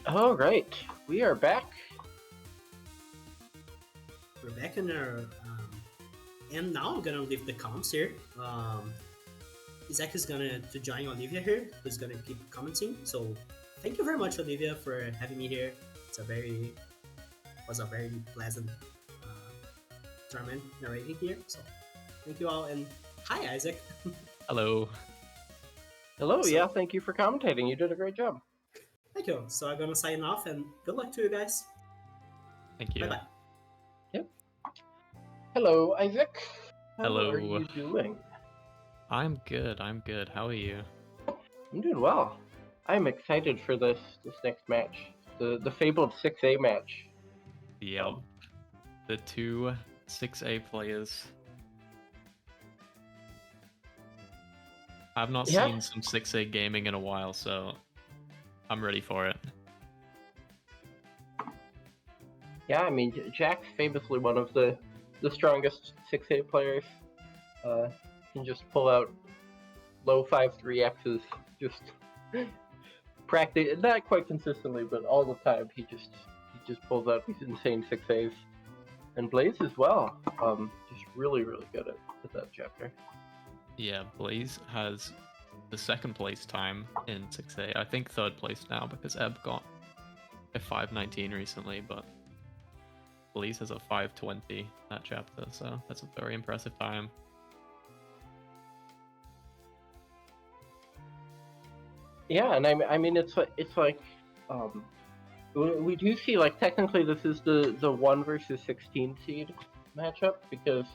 All right, we are back. We're back in our, and now I'm gonna leave the comms here. Isaac is gonna to join Olivia here, who's gonna keep commenting. So thank you very much, Olivia, for having me here. Was a very pleasant tournament narrating here. So thank you all, and hi, Isaac. Hello. Hello, yeah, thank you for commentating. You did a great job. Thank you. So I'm gonna sign off, and good luck to you guys. Thank you. Bye bye. Yep. Hello, Isaac. How Hello. are you doing? I'm good. How are you? I'm doing well. I'm excited for this next match, the fabled 6A match. Yep. The two 6A players. I've not seen some 6A gaming in a while, so I'm ready for it. Yeah, I mean, Jack's famously one of the strongest 6A players. Can just pull out low 5-3X's, just practice, not quite consistently, but all the time. He just pulls out these insane 6As. And Blaze as well. Just really good at that chapter. Yeah, Blaze has the second place time in 6A. I think third place now because Ebb got a 5:19 recently, but Blaze has a 5:20 that chapter, so that's a very impressive time. Yeah, and I mean it's like we do see, like, technically this is the 1 versus 16 seed matchup because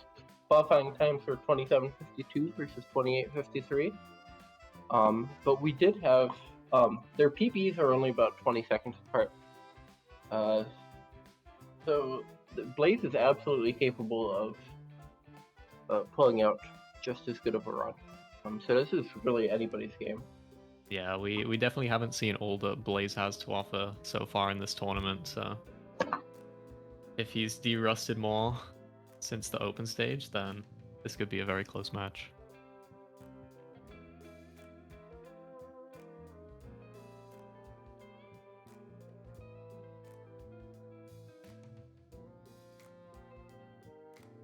qualifying times were 27:52 versus 28:53. But we did have their PBs are only about 20 seconds apart. So Blaze is absolutely capable of pulling out just as good of a run. So this is really anybody's game. Yeah, we definitely haven't seen all that Blaze has to offer so far in this tournament, so if he's de-rusted more since the open stage, then this could be a very close match.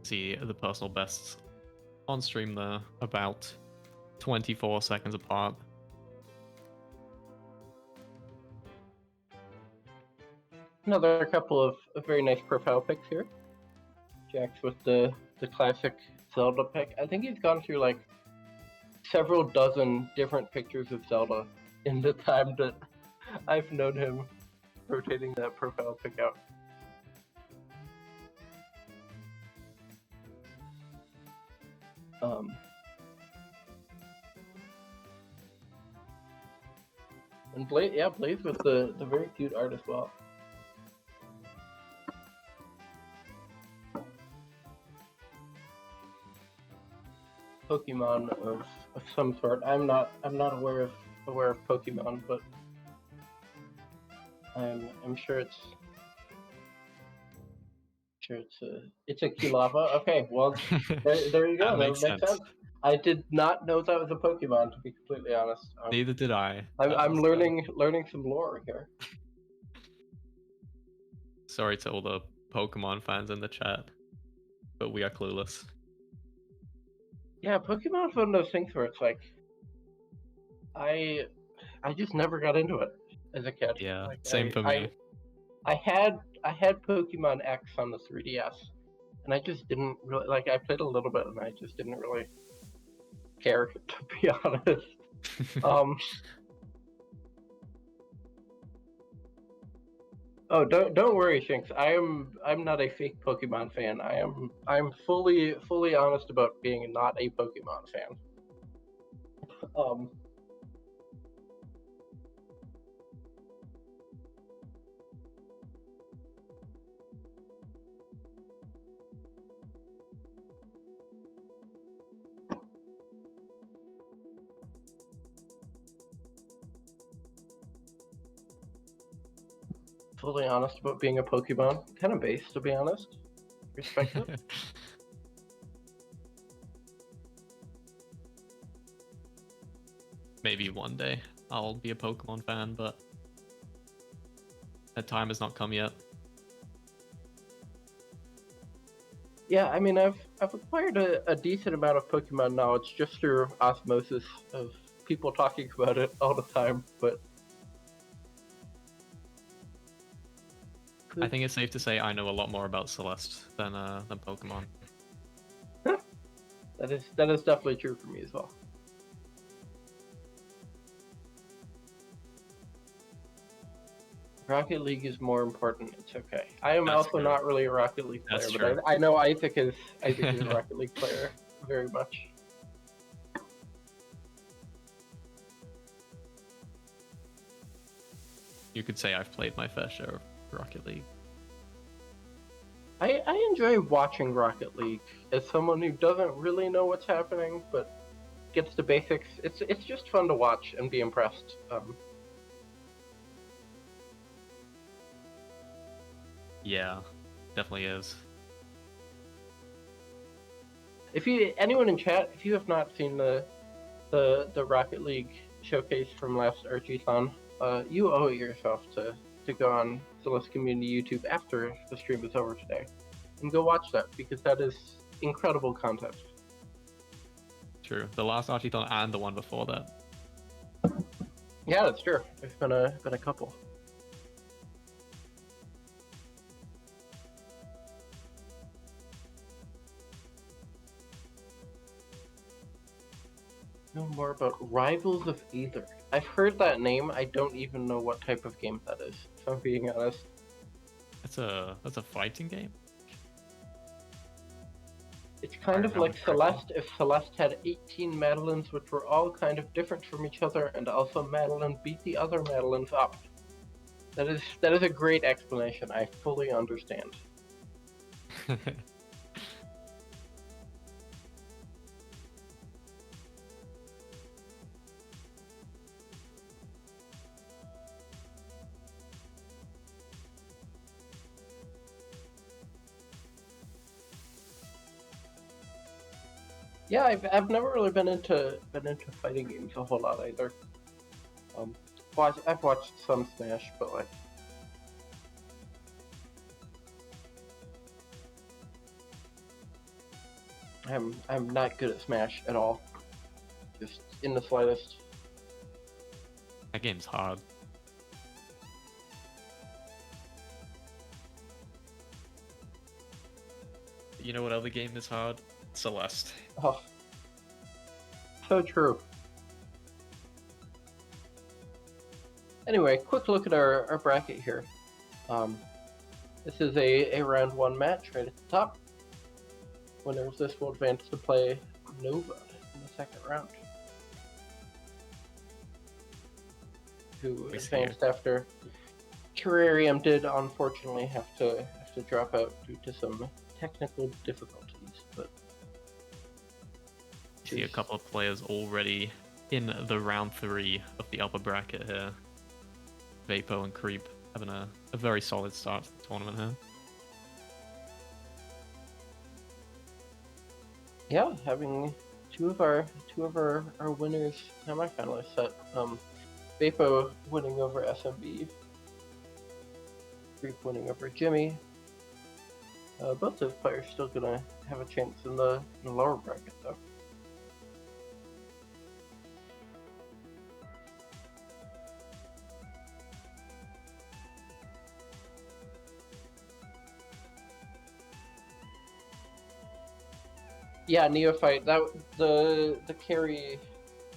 See the personal bests on stream there, about 24 seconds apart. Another couple of very nice profile picks here. Jax with the classic Zelda pick. I think he's gone through like several dozen different pictures of Zelda in the time that I've known him, rotating that profile pick out. And Blaze with the very cute art as well. Pokemon of some sort. I'm not aware of Pokemon, but I'm sure it's a Kilava. Okay, well there you go. That makes sense. I did not know that was a Pokemon, to be completely honest. Neither did I. I'm learning some lore here. Sorry to all the Pokemon fans in the chat, but we are clueless. Yeah, Pokemon's one of those things where it's like I just never got into it as a kid. Yeah, like, same for me. I had Pokemon X on the 3DS, and I just didn't really like. I played a little bit, and I just didn't really care, to be honest. Oh, don't worry, Shinx. I'm not a fake Pokemon fan. I'm fully honest about being not a Pokemon fan. Fully honest about being a Pokemon. Kind of base, to be honest. Respect it. Maybe one day I'll be a Pokemon fan, but That time has not come yet. Yeah, I mean, I've acquired a decent amount of Pokemon knowledge just through osmosis of people talking about it all the time, but I think it's safe to say I know a lot more about Celeste than Pokemon. that is definitely true for me as well. Rocket League is more important. It's okay. I am That's also true. not really a Rocket League player, That's but true. I know Isaac is a Rocket League player very much. You could say I've played my fair share of Rocket League. I enjoy watching Rocket League as someone who doesn't really know what's happening, but gets the basics. It's just fun to watch and be impressed. Yeah, definitely is. If anyone in chat, if you have not seen the Rocket League showcase from last Archie-thon, you owe it yourself to go on Celeste Community YouTube after the stream is over today, and go watch that because that is incredible content. True. The last Archie-thon and the one before that. Yeah, that's true. There's been a couple. Know more about Rivals of Aether. I've heard that name. I don't even know what type of game that is, if I'm being honest. That's a fighting game. It's kind of like Celeste if Celeste had 18 Madelines which were all kind of different from each other, and also Madeline beat the other Madelines up. That is a great explanation. I fully understand. Yeah, I've never really been into fighting games a whole lot either. I've watched some Smash, but like I'm not good at Smash at all. Just in the slightest. That game's hard. You know what other game is hard? Celeste. Oh, so true. Anyway, quick look at our bracket here. This is a round 1 match right at the top. Winner of this will advance to play Nova in the second round, who advanced after Terrarium did unfortunately have to drop out due to some technical difficulties, but See a couple of players already in the round 3 of the upper bracket here. Vapo and Creep having a very solid start to the tournament here. yeah, having two of our winners, semifinalists set. Vapo winning over SMB, Creep winning over Jimmy. Both those players still gonna have a chance in the lower bracket though. Yeah, Neophyte. The carry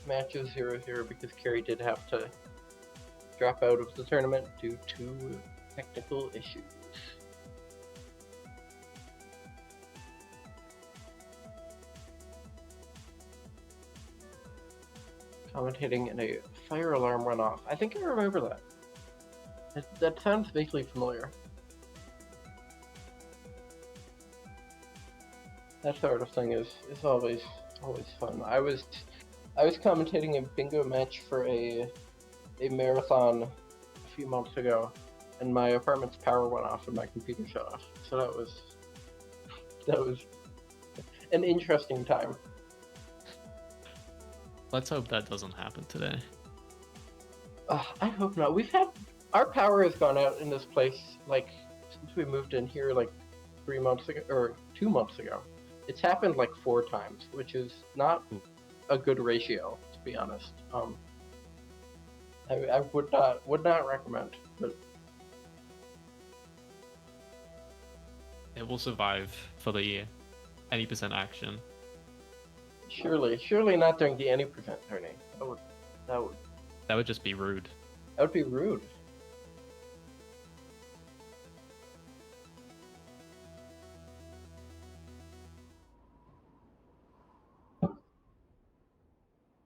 match is 0-0 because Carrie did have to drop out of the tournament due to technical issues. Commentating and a fire alarm went off. I think I remember that. That sounds vaguely familiar. That sort of thing is always fun. I was commentating a bingo match for a marathon a few months ago, and my apartment's power went off and my computer shut off. So that was an interesting time. Let's hope that doesn't happen today. I hope not. We've had our power has gone out in this place like since we moved in here like 3 months ago or 2 months ago. It's happened like 4 times, which is not a good ratio, to be honest. I would not recommend, but It will survive for the any percent action. surely not during the any percent turning. That would just be rude. That would be rude.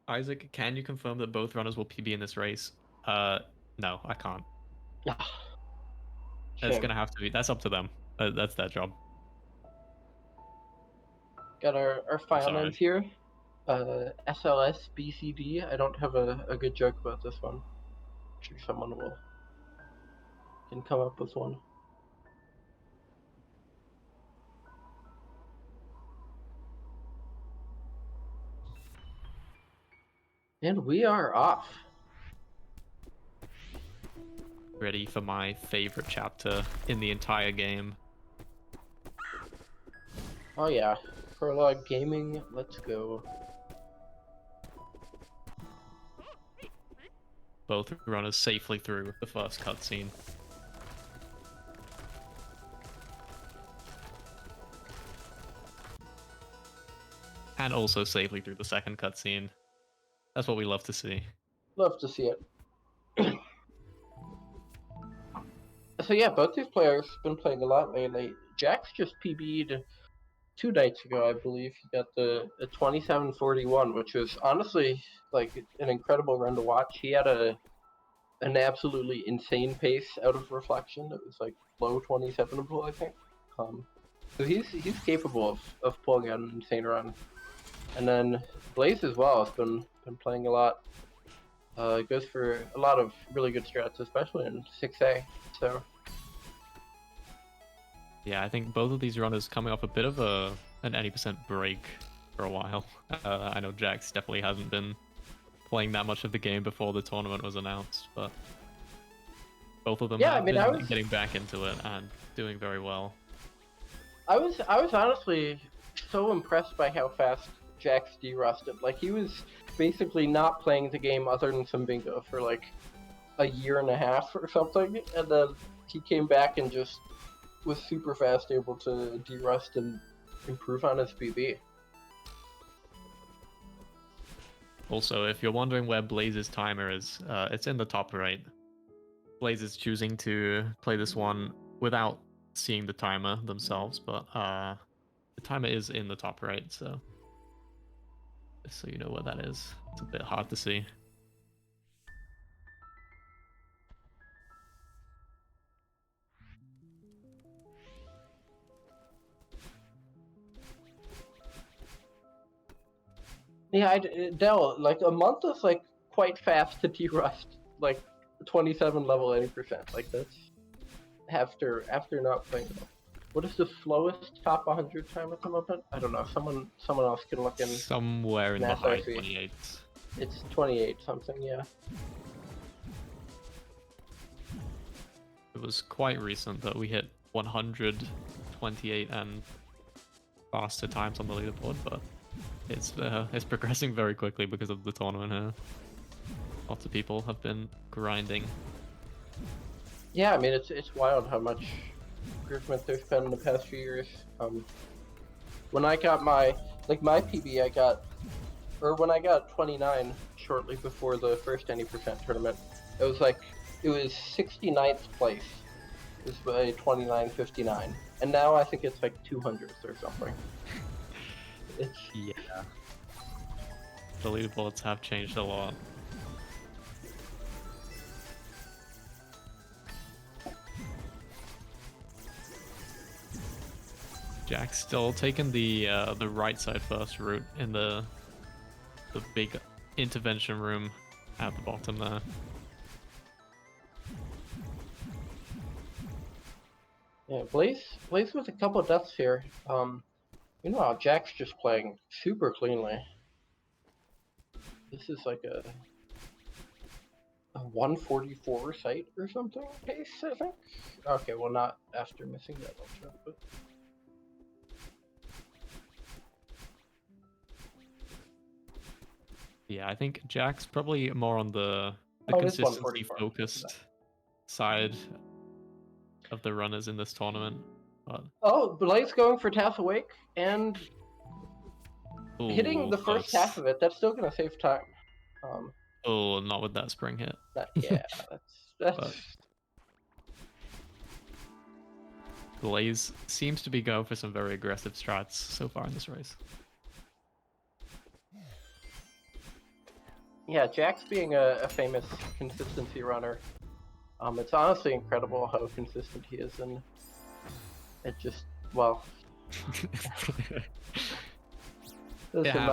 Isaac, can you confirm that both runners will PB in this race? No, I can't. That's Shame. gonna have to be. That's up to them. That's their job. Got our file Sorry. names here. SLS BCD. I don't have a good joke about this one. I'm sure someone can come up with one. And we are off. Ready for my favorite chapter in the entire game. Oh yeah, prologue gaming. Let's go. Both runners safely through the first cutscene. And also safely through the second cutscene. That's what we love to see. Love to see it. So yeah, both these players been playing a lot lately. Jax just PB'd 2 nights ago, I believe. He got the 27:41, which was honestly like an incredible run to watch. He had an absolutely insane pace out of reflection. It was like low 27able, I think. So he's capable of pulling out an insane run. And then Blaze as well has been playing a lot. Goes for a lot of really good strats, especially in 6A. So Yeah, I think both of these runners coming off a bit of an 80% break for a while. I know Jax definitely hasn't been playing that much of the game before the tournament was announced, but both of them have been getting back into it and doing very well. I was honestly so impressed by how fast Jax de-rusted. Like, he was basically not playing the game other than some bingo for like a year and a half or something, and then he came back and just was super fast, able to de-rust and improve on his PB. Also, if you're wondering where Blaze's timer is, it's in the top right. Blaze is choosing to play this one without seeing the timer themselves, but the timer is in the top right, so just so you know where that is. It's a bit hard to see. Yeah, Dell, like a month is like quite fast to de-rust, like 27 level 80%. Like that's after not playing. What is the slowest top 100 time at the moment? I don't know. Someone else can look in. Somewhere in the high 28s. It's 28 something, yeah. It was quite recent that we hit 128 and faster times on the leaderboard, but it's progressing very quickly because of the tournament here. Lots of people have been grinding. Yeah, I mean it's wild how much improvement there's been in the past few years. When I got my PB, when I got 29 shortly before the first any percent tournament, it was 69th place. It was a 29:59, and now I think it's like 200th or something. Yeah. The leaderboards have changed a lot. Jack's still taking the right side first route in the big intervention room at the bottom there. Yeah, Blaze with a couple of deaths here. Meanwhile, Jack's just playing super cleanly. This is like a 144 sight or something pace, I think. Okay, well, not after missing that one shot, but. Yeah, I think Jack's probably more on the Oh, it is consistency 144. focused side of the runners in this tournament. But Oh, Blaze going for Tassel Wake and hitting ooh, the first half of it. That's still gonna save time. Oh, not with that spring hit. Yeah, that's. But Blaze seems to be going for some very aggressive strats so far in this race. Yeah, Jack's being a famous consistency runner. It's honestly incredible how consistent he is, and it just, well. Listen,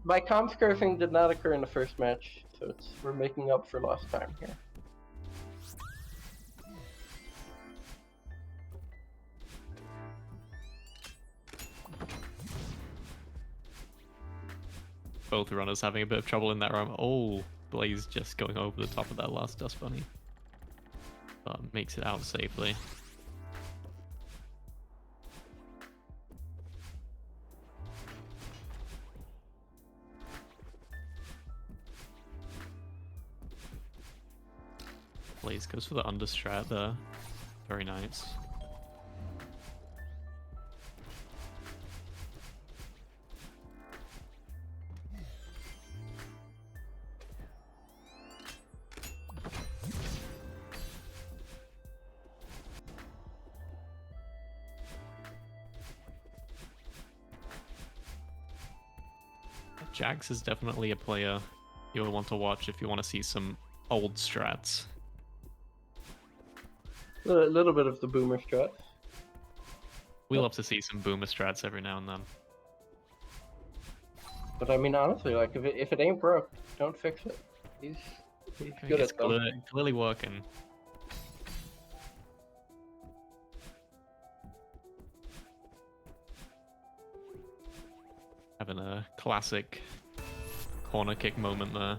my comp scarfing did not occur in the first match, so we're making up for lost time here. Both runners having a bit of trouble in that room. Oh, Blaze just going over the top of that last dust bunny. But makes it out safely. Blaze goes for the understrat there. Very nice. Jax is definitely a player you'll want to watch if you want to see some old strats. A little bit of the boomer strat. We love to see some boomer strats every now and then. But I mean, honestly, like if it ain't broke, don't fix it. He's good at them. Clearly working. Having a classic corner kick moment there.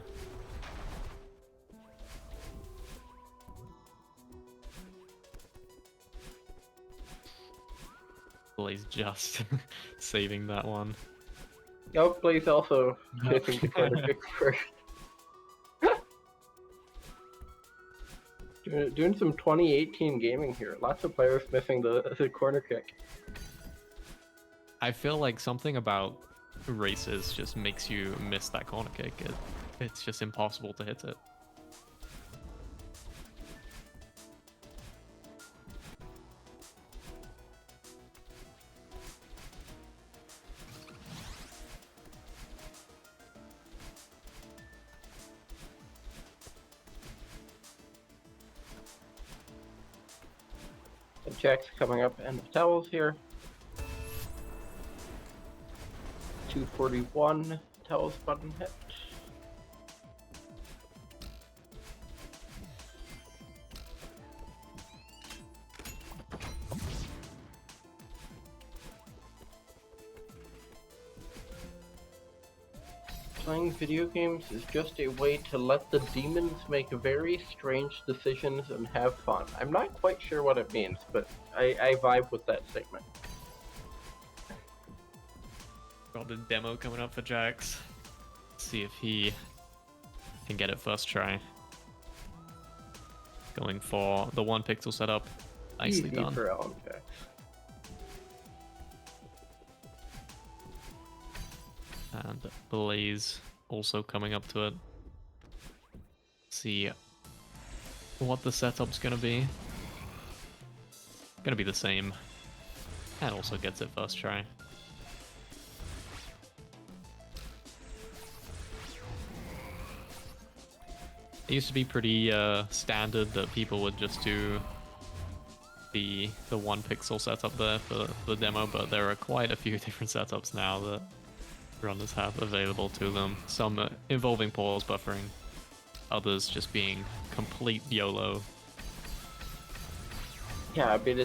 Blaze just saving that one. Oh, Blaze also missing the corner kick first. Doing some 2018 gaming here. Lots of players missing the corner kick. I feel like something about races just makes you miss that corner kick. It's just impossible to hit it. Jack's coming up and the towels here. 241 towels button hit. Playing video games is just a way to let the demons make very strange decisions and have fun. I'm not quite sure what it means, but I vibe with that statement. Got the demo coming up for Jax. See if he can get it first try. Going for the 1 pixel setup. Nicely done. For Alan Jax. And Blaze also coming up to it. See what the setup's gonna be. Gonna be the same. And also gets it first try. It used to be pretty standard that people would just do the 1 pixel setup there for the demo, but there are quite a few different setups now that runners have available to them. Some involving pause buffering, others just being complete YOLO. Yeah, I mean,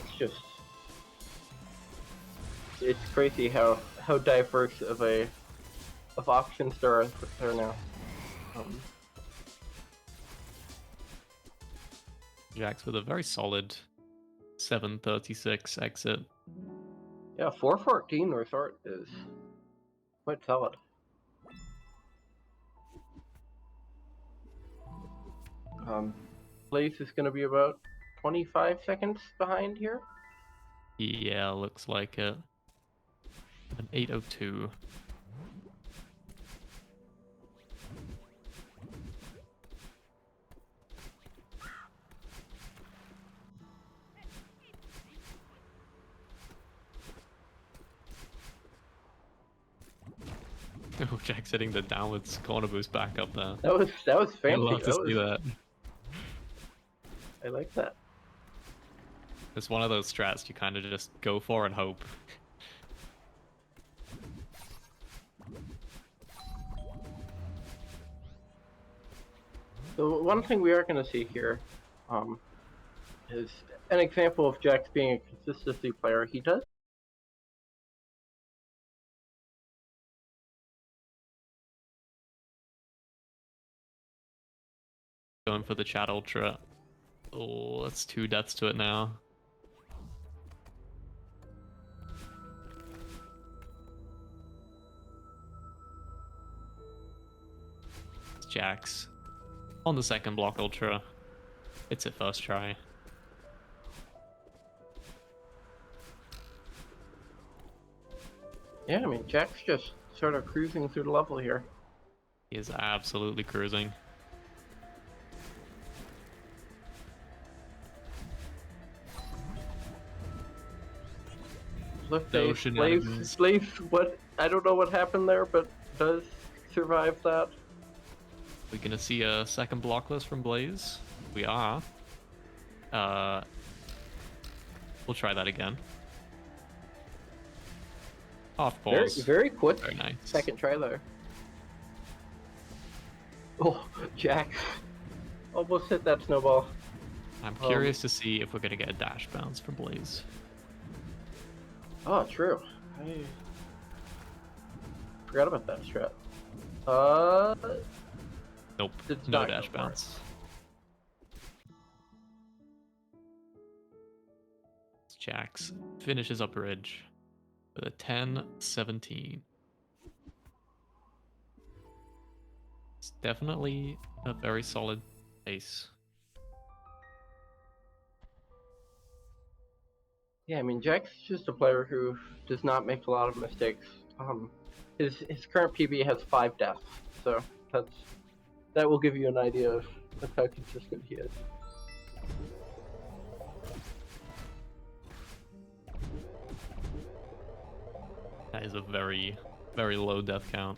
it's crazy how diverse of options there are now. Jax with a very solid 736 exit. Yeah, 414 resort is quite solid. Blaze is going to be about 25 seconds behind here. Yeah, looks like it. An 802. Oh, Jack's hitting the downwards corner boost back up there. That was fancy. I'd love to see that. I like that. It's one of those strats you kind of just go for and hope. So one thing we are going to see here is an example of Jax being a consistency player. He does Going for the Chat Ultra. Oh, that's 2 deaths to it now. It's Jax on the second block Ultra. It's it first try. Yeah, I mean, Jack's just sort of cruising through the level here. He is absolutely cruising. Look, No Blaze, what? I don't know what happened there, but does survive that. We're gonna see a second block list from Blaze. We are. We'll try that again. Off pause. Very quick. Very nice. Second try there. Oh, Jax almost hit that snowball. I'm curious to see if we're gonna get a dash bounce from Blaze. Oh, true. I forgot about that strat. Nope. It's No not dash go for it. bounce. Jax finishes up ridge with a 10-17. It's definitely a very solid ace. Yeah, I mean, Jack's just a player who does not make a lot of mistakes. His current PB has 5 deaths, so that will give you an idea of how consistent he is. That is a very, very low death count,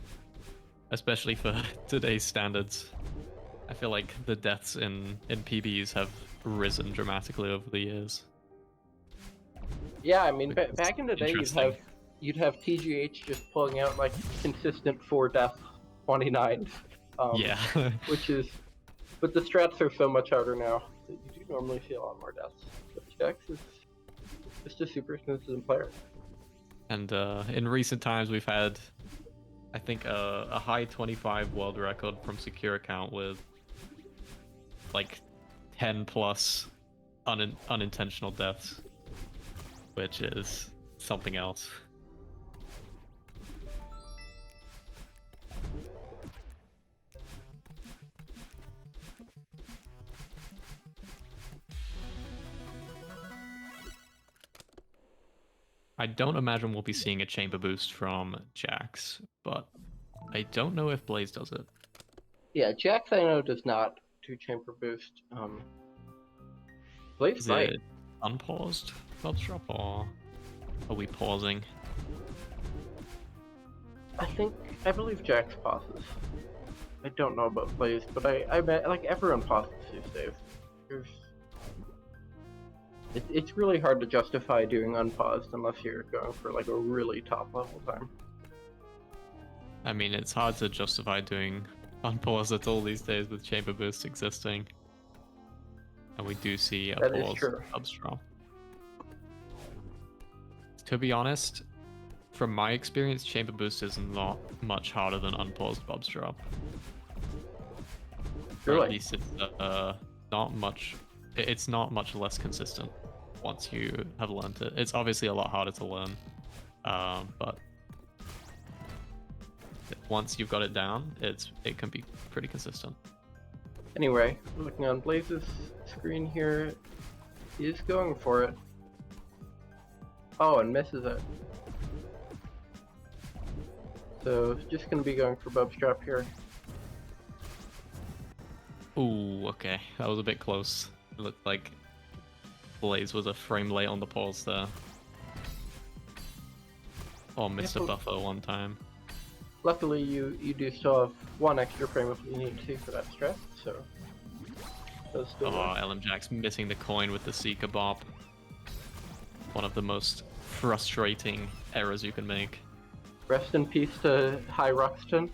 especially for today's standards. I feel like the deaths in PBs have risen dramatically over the years. Yeah, I mean, Which is back in the day, interesting. you'd have TGH just pulling out like consistent 4 death 29s. Yeah. But the strats are so much harder now that you do normally see a lot more deaths. But Jax is just a super consistent player. And in recent times, we've had, I think, a high 25 world record from Secure Account with like 10 plus unintentional deaths, which is something else. I don't imagine we'll be seeing a chamber boost from Jax, but I don't know if Blaze does it. Yeah, Jax I know does not do chamber boost. Blaze Is might. it unpaused Bubs drop, or are we pausing? I believe Jax pauses. I don't know about Blaze, but I bet like everyone pauses these days. It's really hard to justify doing unpaused unless you're going for like a really top level time. I mean, it's hard to justify doing unpause at all these days with chamber boost existing. And we do see a That is pause true. Bubs drop. To be honest, from my experience, chamber boost is not much harder than unpaused Bubs drop. Or Really? at least it's not much it's not much less consistent once you have learned it. It's obviously a lot harder to learn, but once you've got it down, it can be pretty consistent. Anyway, looking on Blaze's screen here, he is going for it. Oh, and misses it. So just gonna be going for Bub's drop here. Ooh, okay, that was a bit close. It looked like Blaze was a frame late on the pause there. Or missed a buffer one time. Luckily, you do still have one extra frame if you need to for that strat, so... Does still work. LMJack's missing the coin with the Seeker Bop. One of the most frustrating errors you can make. Rest in peace to High Ruxton.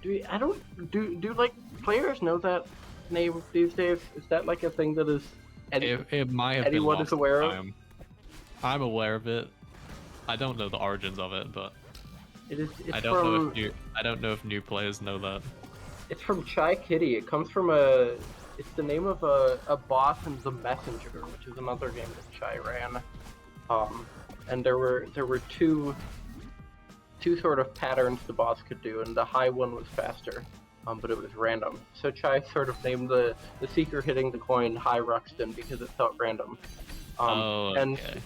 Do like players know that name these days? Is that like a thing that is it might have anyone been is aware of? I'm aware of it. I don't know the origins of it, but It's I don't know if new players know that. It's from Chai Kitty. It comes from it's the name of a boss in The Messenger, which is another game that Chai ran. And there were two sort of patterns the boss could do, and the high one was faster, but it was random. So Chai sort of named the seeker hitting the coin High Ruxton because it felt random. Okay.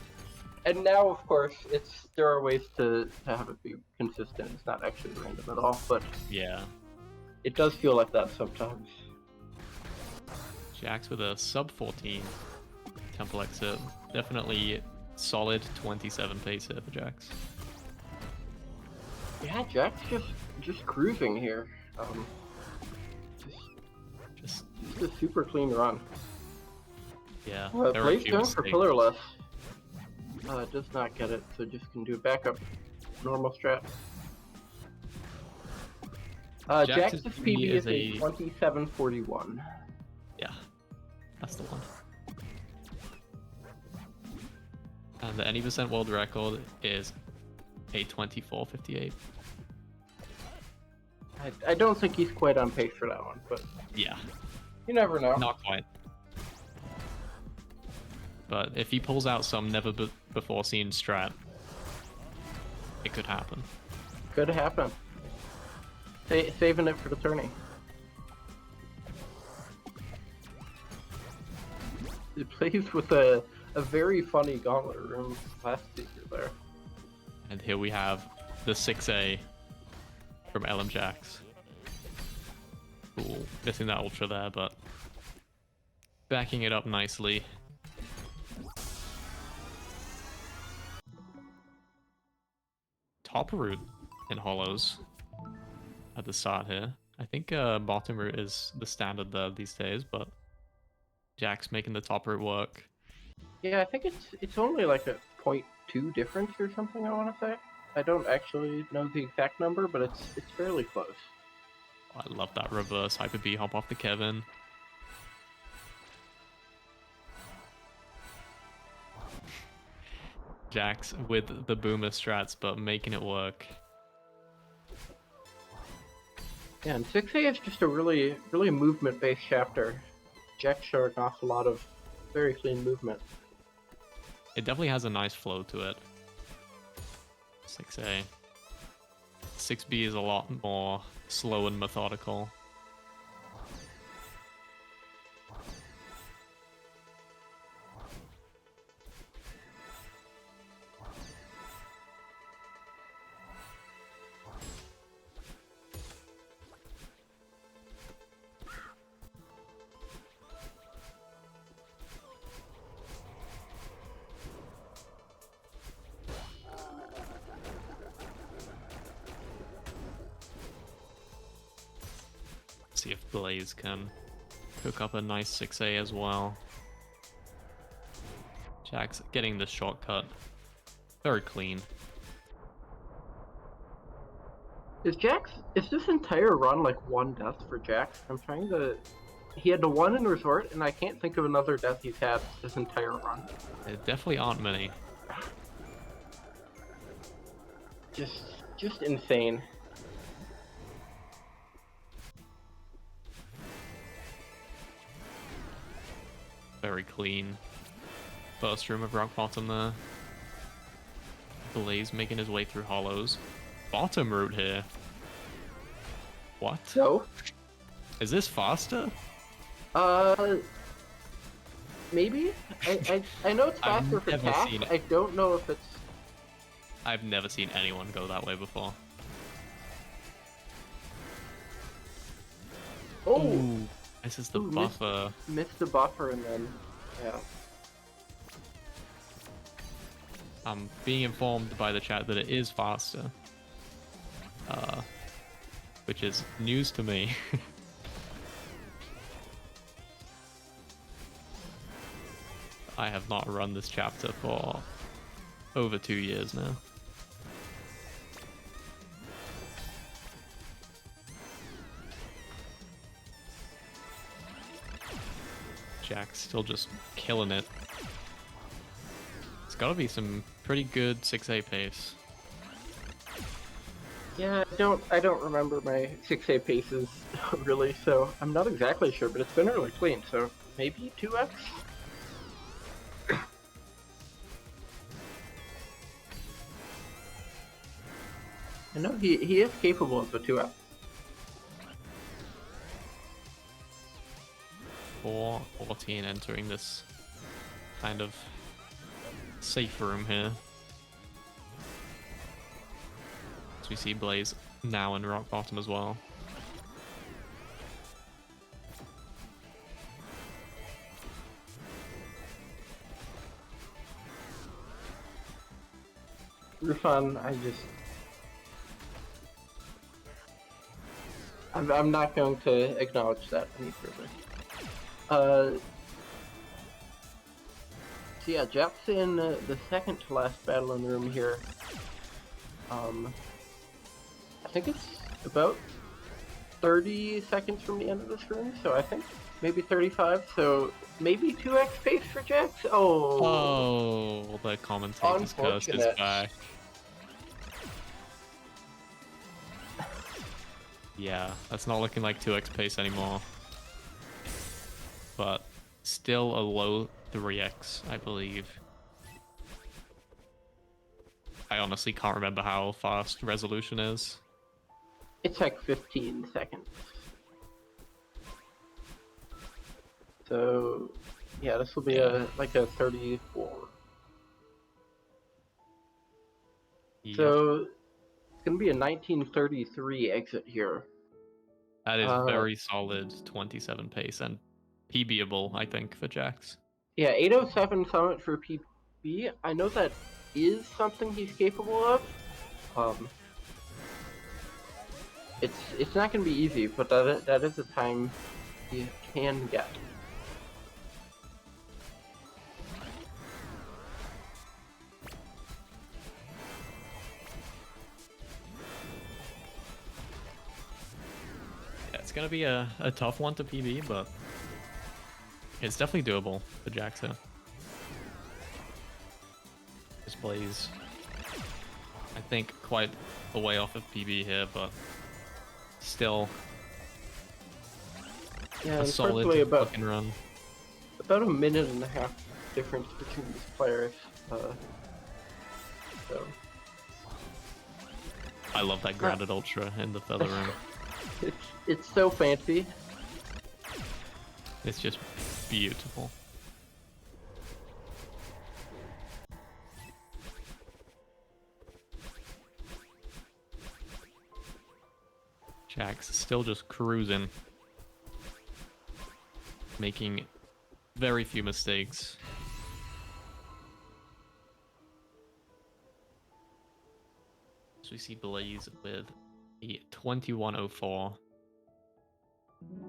And now, of course, there are ways to have it be consistent. It's not actually random at all, but Yeah. it does feel like that sometimes. Jax with a sub 14 temple exit. Definitely solid 27 pace here for Jax. Yeah, Jack's just cruising here. Just a super clean run. yeah. Blaze going for pillarless. Does not get it, so just can do backup normal strat. Jax's PB is a 2741. Yeah, that's the one. And the any percent world record is a 2458. I don't think he's quite on pace for that one, but yeah, you never know. Not quite. But if he pulls out some never before seen strat, it could happen. Could happen. Saving it for the tourney. It plays with a very funny gauntlet room last seeker there. And here we have the 6A from LMJax. Cool. Missing that ultra there, but backing it up nicely. Top route in hollows at the start here. I think bottom route is the standard there these days, but Jack's making the top route work. Yeah, I think it's only like a 0.2 difference or something, I want to say. I don't actually know the exact number, but it's fairly close. I love that reverse Hyper B hop off the Kevin. Jax with the boomer strats, but making it work. Yeah, and 6A is just a really movement-based chapter. Jax showing off a lot of very clean movement. It definitely has a nice flow to it. 6A. 6B is a lot more slow and methodical. See if Blaze can cook up a nice 6A as well. Jack's getting the shortcut. Very clean. Is this entire run like one death for Jax? I'm trying to... He had the one in Resort, and I can't think of another death he's had this entire run. There definitely aren't many. Just insane. Very clean first room of rock bottom there. Blaze making his way through hollows. Bottom route here. What? No. Is this faster? Maybe? I know it's I've faster for never task. seen it. I don't know if it's... I've never seen anyone go that way before. Oh! Ooh, this is the Ooh, buffer. Missed the buffer and then... Yeah. I'm being informed by the chat that it is faster. Which is news to me. I have not run this chapter for over 2 years now. Jack's still just killing it. It's gotta be some pretty good 6A pace. Yeah, I don't remember my 6A paces, really, so I'm not exactly sure, but it's been really clean, so maybe 2x? I know he is capable of the 2x. 4-14 entering this kind of safe room here. As we see Blaze now in rock bottom as well. Rufan, I'm not going to acknowledge that any further. So yeah, Jack's in the second to last battle in the room here. I think it's about 30 seconds from the end of this room, so I think maybe 35, so maybe 2x pace for Jax? Oh, the commentator's curse is Unfortunate. back. Yeah, that's not looking like 2x pace anymore. But still a low 3x, I believe. I honestly can't remember how fast resolution is. It's like 15 seconds. So, yeah, this will be like a 34. Yep. So, it's going to be a 1933 exit here. That is very solid 27 pace and PBable, I think, for Jax. Yeah, 807 summit for PB. I know that is something he's capable of. It's not going to be easy, but that is a time he can get. Yeah, it's going to be a tough one to PB, but it's definitely doable for Jax here. This Blaze, I think, quite a way off of PB here, but still Yeah, a solid about fucking run. About a minute and a half difference between these players. So I love that grounded ultra in the feather room. it's so fancy. It's just beautiful. Jax still just cruising, making very few mistakes. So we see Blaze with a 2104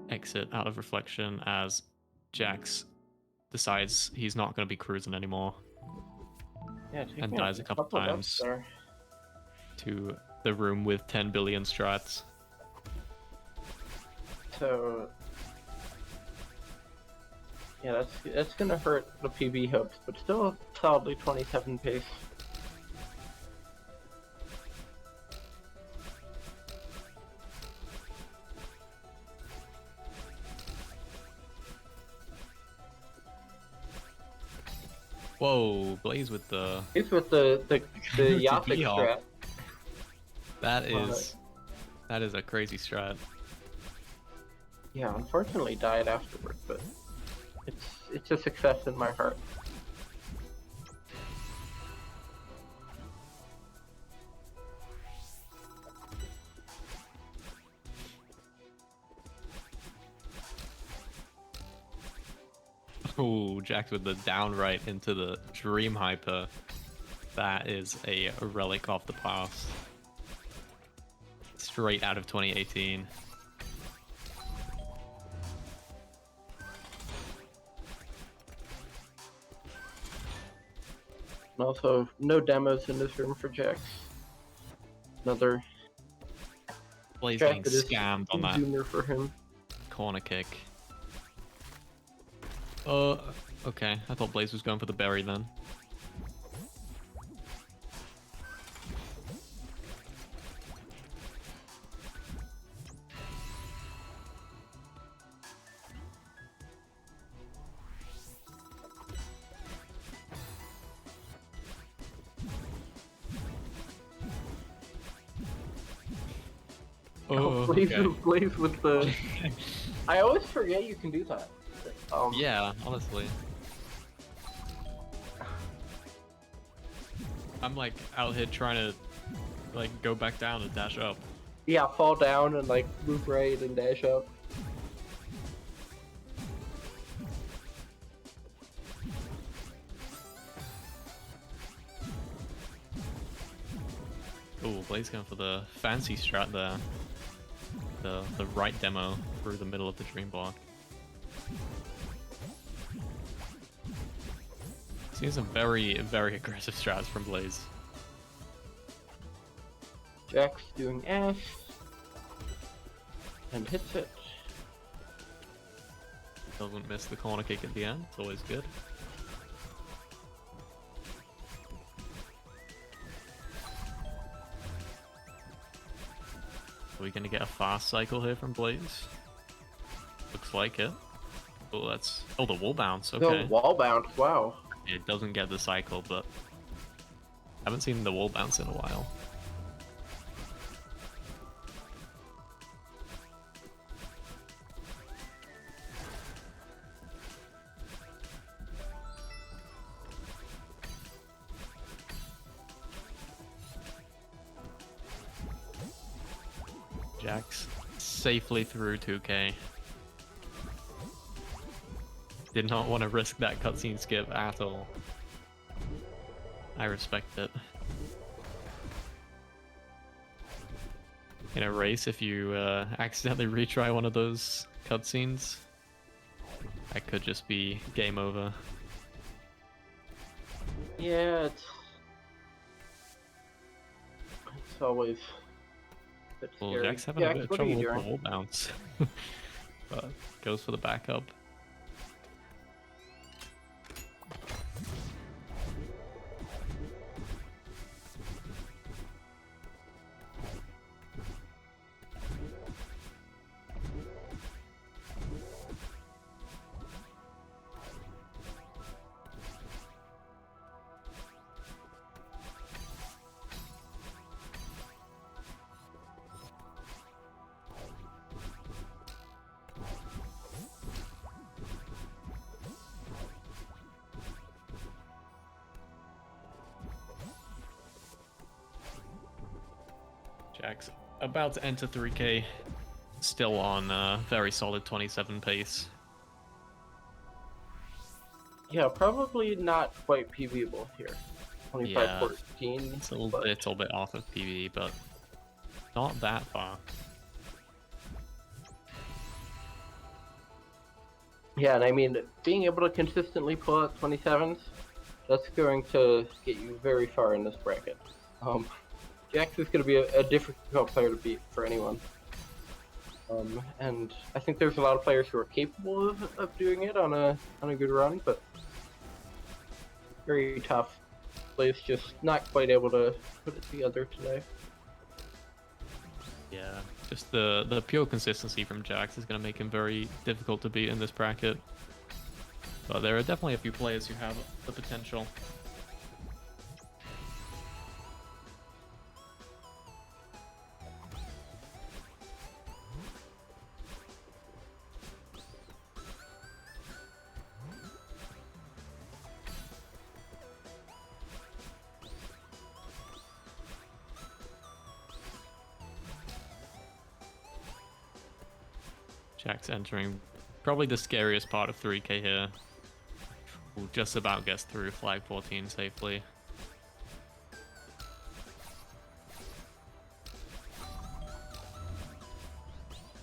exit out of reflection as Jax decides he's not going to be cruising anymore. Yeah, and dies a couple times to the room with 10 billion strats. So yeah, that's gonna hurt the PB hopes, but still solidly 27 pace. Whoa, Blaze with the He's with the Yasik TP off. strat. That is a crazy strat. Yeah, unfortunately died afterward, but it's a success in my heart. Oh, Jax with the down right into the Dream Hyper. That is a relic off the past. Straight out of 2018. And also, no demos in this room for Jax. Another Blaze strat getting that is scammed on that zoomer for him. corner kick. Okay. I thought Blaze was going for the berry then. Oh, Blaze with the. I always forget you can do that. Yeah, honestly. I'm like out here trying to like go back down and dash up. Yeah, fall down and like move right and dash up. Ooh, Blaze going for the fancy strat there. The right demo through the middle of the dream block. Seeing some very, very aggressive strats from Blaze. Jax doing S. And hits it. Doesn't miss the corner kick at the end, it's always good. Are we gonna get a fast cycle here from Blaze? Looks like it. Oh, that's... Oh, the wall bounce, okay. The wall bounce, wow. It doesn't get the cycle, but... I haven't seen the wall bounce in a while. Jax safely through 2k. Did not want to risk that cutscene skip at all. I respect it. In a race, if you accidentally retry one of those cutscenes, that could just be game over. Yeah, it's always a bit Well, scary. Jack's having a bit of what are trouble you with the doing? wall bounce. But goes for the backup. Jack's about to enter 3k, still on very solid 27 pace. Yeah, probably not quite PVable here. 25-14. It's a little bit off of PvE, but not that far. Yeah, and I mean, being able to consistently pull out 27s, that's going to get you very far in this bracket. Jax is going to be a difficult player to beat for anyone. And I think there's a lot of players who are capable of doing it on a good run, but very tough. Blaze just not quite able to put it together today. Yeah, just the pure consistency from Jax is going to make him very difficult to beat in this bracket. But there are definitely a few players who have the potential. Jack's entering probably the scariest part of 3K here. Will just about gets through flag 14 safely.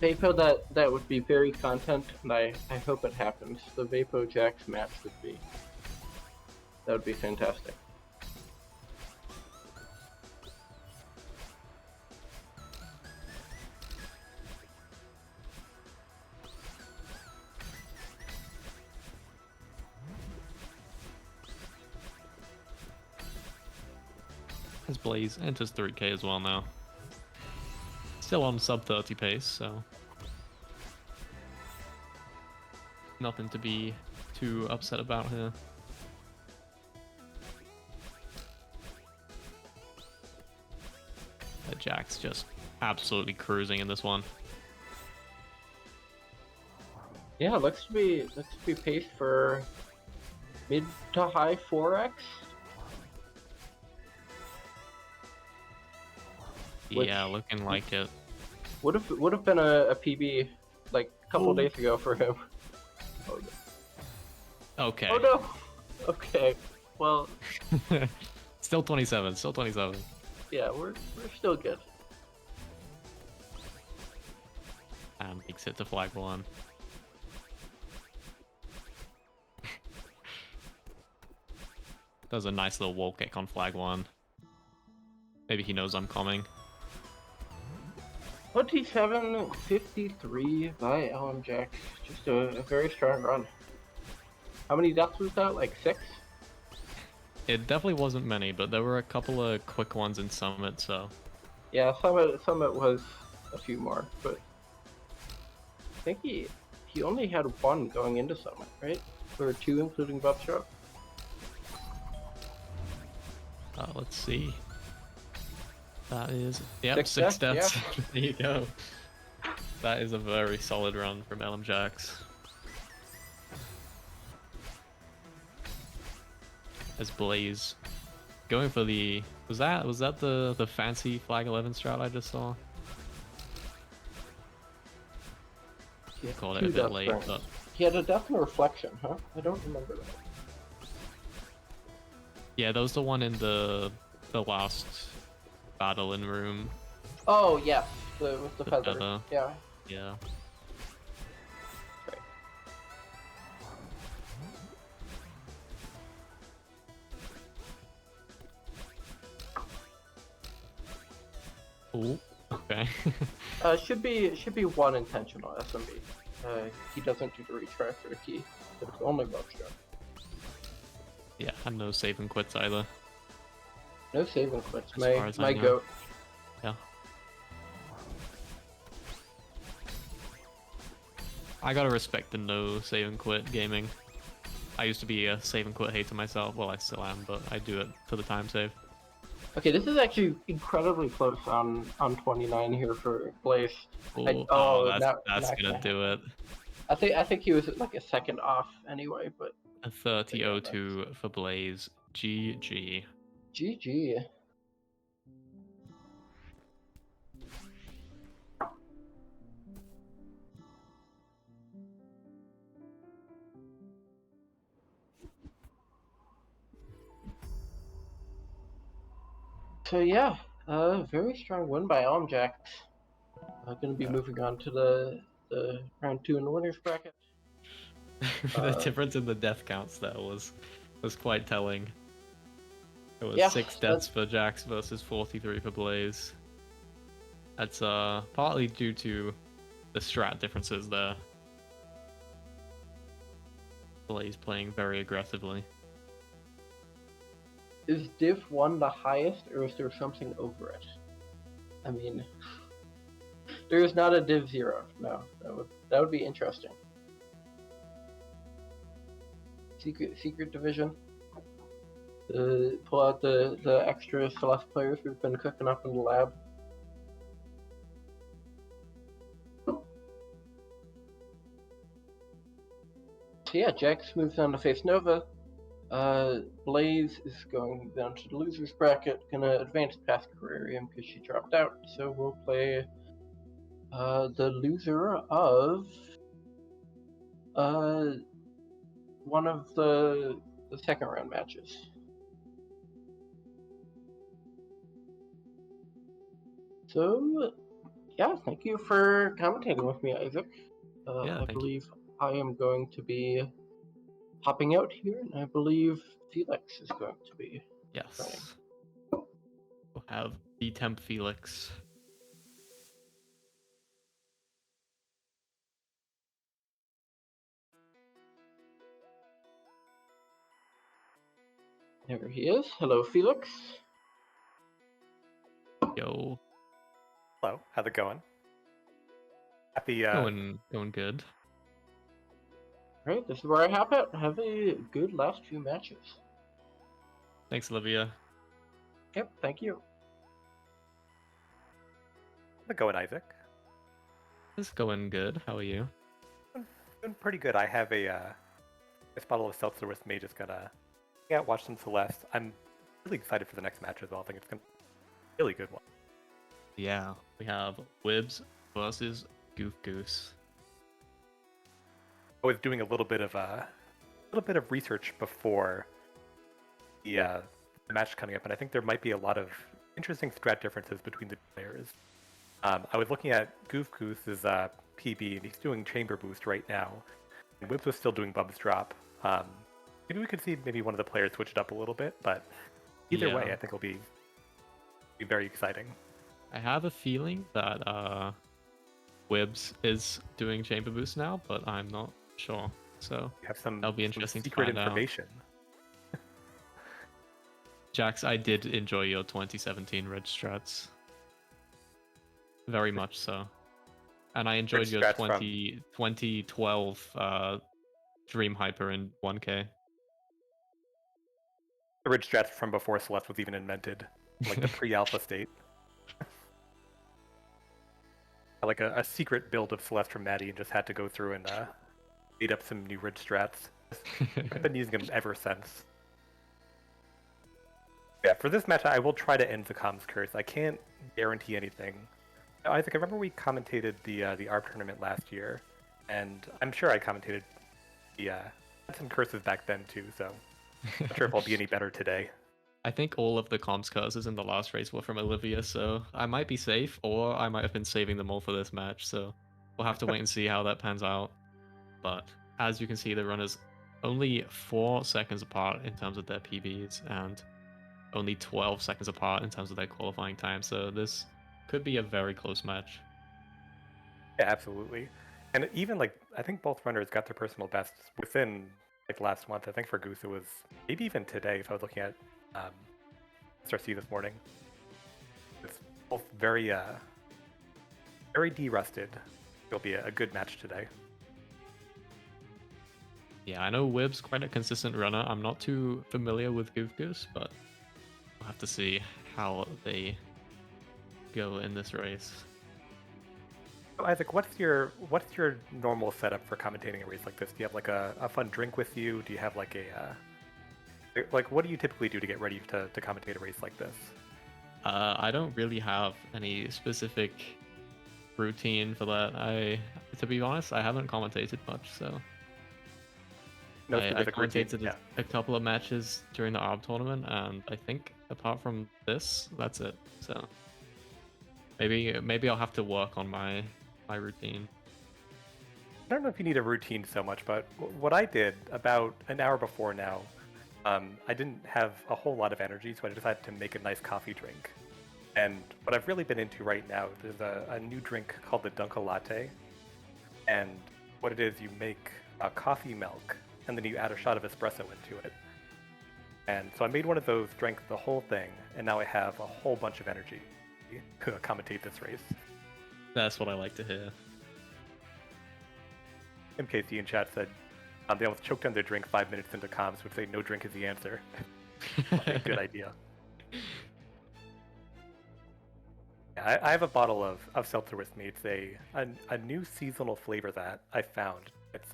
Vapo, that would be very content, and I hope it happens. The Vapo Jax match would be fantastic. As Blaze enters 3K as well now. Still on sub 30 pace, so nothing to be too upset about here. Jack's just absolutely cruising in this one. Yeah, looks to be paced for mid to high 4x. Yeah, looking like it. Would have been a PB like a couple days ago for him. Oh, no. Okay. Oh no. Okay. Well. Still 27. Still 27. Yeah, we're still good. And makes it to flag 1. Does a nice little wall kick on flag 1. Maybe he knows I'm coming. 27-53 by LMJax. Just a very strong run. How many deaths was that? Like 6? It definitely wasn't many, but there were a couple of quick ones in Summit, so... Yeah, Summit was a few more, but... I think he only had 1 going into Summit, right? Or 2 including Buffshot. Let's see. That is... Yep, 6 deaths, deaths. yeah. There you go. That is a very solid run from LMJax. As Blaze going for the... Was that the fancy flag 11 strat I just saw? Yeah, Called it a bit late, but... He had a death and a reflection, huh? I don't remember that. Yeah, that was the one in the last battle in room. Oh, yes. With the feather. feather. Yeah. Yeah. Right. Oh, okay. Should be 1 intentional SMB. He doesn't do the retry for the key. It's only Buffshot. Yeah, and no save and quits either. No saving quits. As far as I My know. goat. Yeah. I gotta respect the no save and quit gaming. I used to be a save and quit hater myself. Well, I still am, but I do it for the time save. Okay, this is actually incredibly close on 29 here for Blaze. That's gonna do it. I think he was like a second off anyway, but A 30-02 for Blaze. GG. GG. So yeah, very strong win by LMJax. Going to be moving on to the round 2 in the winners bracket. The difference in the death counts there was quite telling. It was Yeah, 6 deaths for Jax versus 43 for Blaze. That's partly due to the strat differences there. Blaze playing very aggressively. Is Div 1 the highest, or is there something over it? I mean, there is not a Div 0. No, that would be interesting. secret division. Pull out the extra Celeste players we've been cooking up in the lab. So yeah, Jax moves on to face Nova. Blaze is going down to the losers bracket, gonna advance past Terrarium because she dropped out. So we'll play the loser of one of the second round matches. So yeah, thank you for commentating with me, Isaac. Yeah, I thank you. believe I am going to be hopping out here, and I believe Felix is going to be Yes. joining. We'll have the Temp Felix. There he is. Hello, Felix. Yo. Hello, how's it going? Happy Going good. Right, this is where I hop out. Have a good last few matches. Thanks, Olivia. Yep, thank you. how's it going, Isaac? It's going good. How are you? Doing pretty good. I have this bottle of seltzer with me. Just gonna watch some Celeste. I'm really excited for the next match as well. I think it's gonna be a really good one. Yeah, we have Wibs versus Goof Goose. I was doing a little bit of research before the match coming up, and I think there might be a lot of interesting strat differences between the players. I was looking at Goof Goose's PB, and he's doing Chamber Boost right now. And Whips was still doing Bubs Drop. Maybe we could see maybe one of the players switch it up a little bit, but either way, I think it'll be very exciting. I have a feeling that Wibs is doing Chamber Boost now, but I'm not sure. So You have some that'll be interesting to secret find out. information. Jax, I did enjoy your 2017 Red Strats. Very much so. And I enjoyed your Strats from- 2012 Dream Hyper in 1K. The Ridge Strats from before Celeste was even invented, like the pre-alpha state. Like a secret build of Celeste from Maddie, and just had to go through and made up some new Ridge Strats. I've been using them ever since. Yeah, for this match, I will try to end the comms curse. I can't guarantee anything. Isaac, I remember we commentated the ARP tournament last year, and I'm sure I commentated had some curses back then too, so I'm not sure if I'll be any better today. I think all of the comms curses in the last race were from Olivia, so I might be safe, or I might have been saving them all for this match, so we'll have to wait and see how that pans out. But as you can see, the runners only 4 seconds apart in terms of their PBs, and only 12 seconds apart in terms of their qualifying time, so this could be a very close match. Yeah, absolutely. And even like I think both runners got their personal bests within like last month. I think for Goose it was maybe even today if I was looking at SRC this morning. It's both very de-rusted. It'll be a good match today. Yeah, I know Wib's quite a consistent runner. I'm not too familiar with Goof Goose, but we'll have to see how they go in this race. So Isaac, what's your normal setup for commentating a race like this? Do you have like a fun drink with you? Do you have like like what do you typically do to get ready to commentate a race like this? I don't really have any specific routine for that. To be honest, I haven't commentated much, so No I specific routine? commentated Yeah. a couple of matches during the ARB tournament, and I think apart from this, that's it. So maybe I'll have to work on my routine. I don't know if you need a routine so much, but what I did about an hour before now, I didn't have a whole lot of energy, so I decided to make a nice coffee drink. And what I've really been into right now, there's a new drink called the Dunka Latte. And what it is, you make coffee milk, and then you add a shot of espresso into it. And so I made one of those, drank the whole thing, and now I have a whole bunch of energy to commentate this race. That's what I like to hear. MKC in chat said, They almost choked on their drink 5 minutes into comms, would say no drink is the answer. Good idea. Yeah, I have a bottle of seltzer with me. It's a new seasonal flavor that I found. It's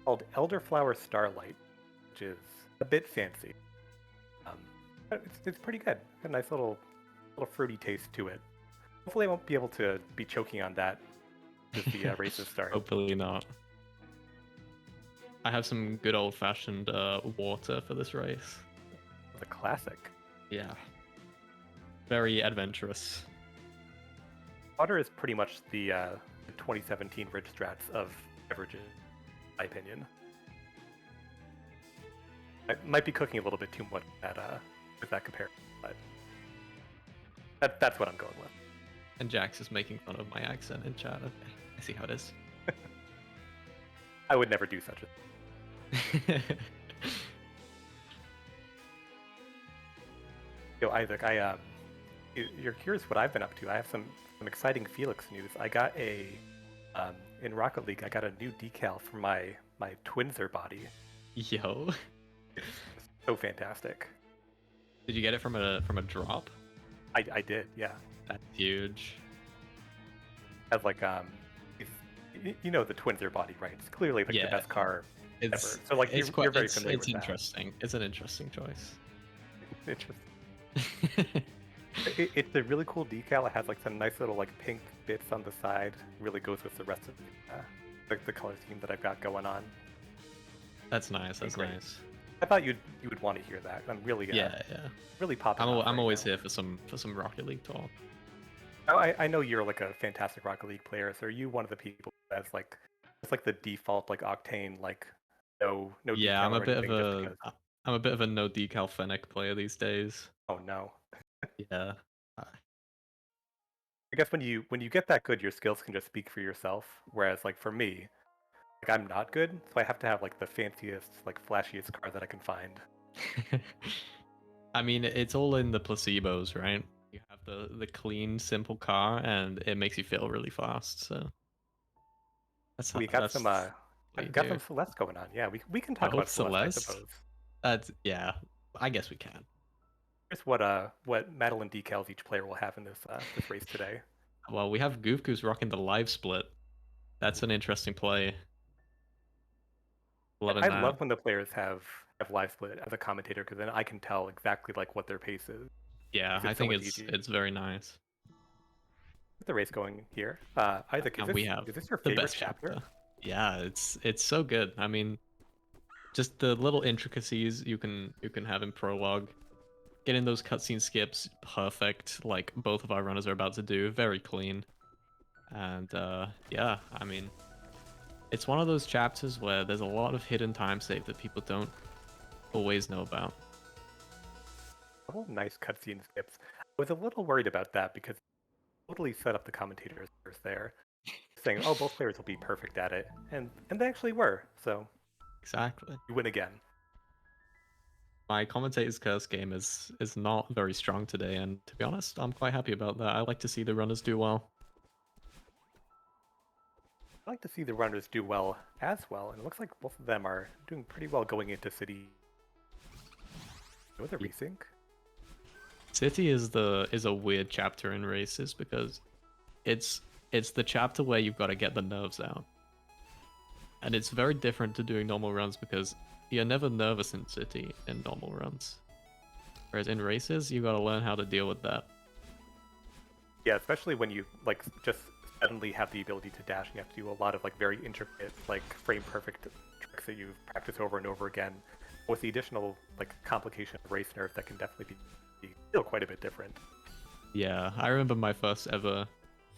called Elderflower Starlight, which is a bit fancy. But it's pretty good. Got a nice little fruity taste to it. Hopefully, I won't be able to be choking on that as the races start. Hopefully not. I have some good old-fashioned water for this race. The classic. Yeah. Very adventurous. Water is pretty much the 2017 Rich Strats of beverages, in my opinion. I might be cooking a little bit too much with that comparison, but that's what I'm going with. And Jax is making fun of my accent in chat. Okay, I see how it is. I would never do such a thing. Yo, Isaac, you're curious what I've been up to. I have some exciting Felix news. I got in Rocket League, I got a new decal for my Twinser body. Yo. It's so fantastic. Did you get it from a drop? I did, yeah. That's huge. As like you know the Twinser body, right? It's clearly like the best car ever. So like you're very familiar with that. It's interesting. It's an interesting choice. Interesting. It's a really cool decal. It has like some nice little like pink bits on the side. Really goes with the rest of the color scheme that I've got going on. That's nice. That's great. Nice. I thought you would want to hear that. I'm really really popping. I'm always here for some Rocket League talk. I know you're like a fantastic Rocket League player. So are you one of the people that's like it's like the default like Octane like no yeah, decal I'm a bit of a no decal Fennec player these days. Oh no. Yeah. I guess when you get that good, your skills can just speak for yourself. Whereas like for me, like I'm not good, so I have to have like the fanciest, like flashiest car that I can find. I mean, it's all in the placebos, right? You have the clean, simple car, and it makes you feel really fast. So that's how we got some Celeste going on. Yeah, we can talk about Celeste, I suppose. Yeah, I guess we can. Here's what Madeline decals each player will have in this race today. Well, we have Goof Goose rocking the live split. That's an interesting play. I love when the players have live split as a commentator because then I can tell exactly like what their pace is. Yeah, I think it's very nice. The race going here. Isaac, is this your favorite chapter? Yeah, it's so good. I mean, just the little intricacies you can have in prologue. Getting those cutscene skips perfect, like both of our runners are about to do, very clean. And yeah, I mean, it's one of those chapters where there's a lot of hidden time save that people don't always know about. Oh, nice cutscene skips. I was a little worried about that because totally set up the commentators there, saying, "Oh, both players will be perfect at it," and they actually were. So exactly, you win again. My commentator's curse game is not very strong today, and to be honest, I'm quite happy about that. I like to see the runners do well. I like to see the runners do well as well, and it looks like both of them are doing pretty well going into City. With a resync. City is a weird chapter in races because it's the chapter where you've got to get the nerves out. And it's very different to doing normal runs because you're never nervous in City in normal runs. Whereas in races, you got to learn how to deal with that. Yeah, especially when you like just suddenly have the ability to dash, you have to do a lot of like very intricate, like frame perfect tricks that you've practiced over and over again. With the additional like complication of race nerf, that can definitely be still quite a bit different. Yeah, I remember my first ever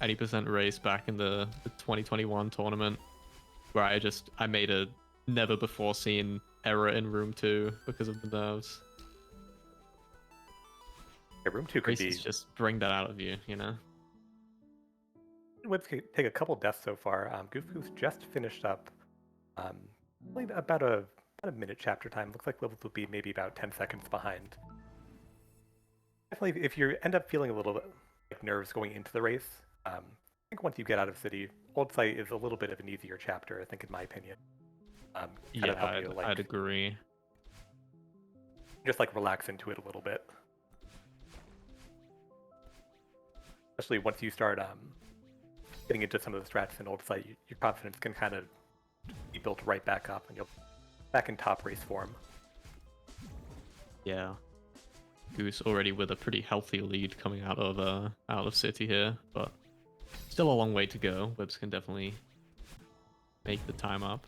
80% race back in the 2021 tournament, where I made a never before seen error in room 2 because of the nerves. Yeah, room 2 could Races just bring that out of you, you know. Let's take a couple deaths so far. Goof Goose just finished up about a minute chapter time. Looks like levels will be maybe about 10 seconds behind. Definitely, if you end up feeling a little bit like nerves going into the race, I think once you get out of City, Old Site is a little bit of an easier chapter, I think, in my opinion. kind Yeah, of help you I'd agree. just like relax into it a little bit. Especially once you start getting into some of the strats in old site, your confidence can kind of be built right back up, and you'll back in top race form. Yeah. Goose already with a pretty healthy lead coming out of city here, but still a long way to go. Webs can definitely make the time up.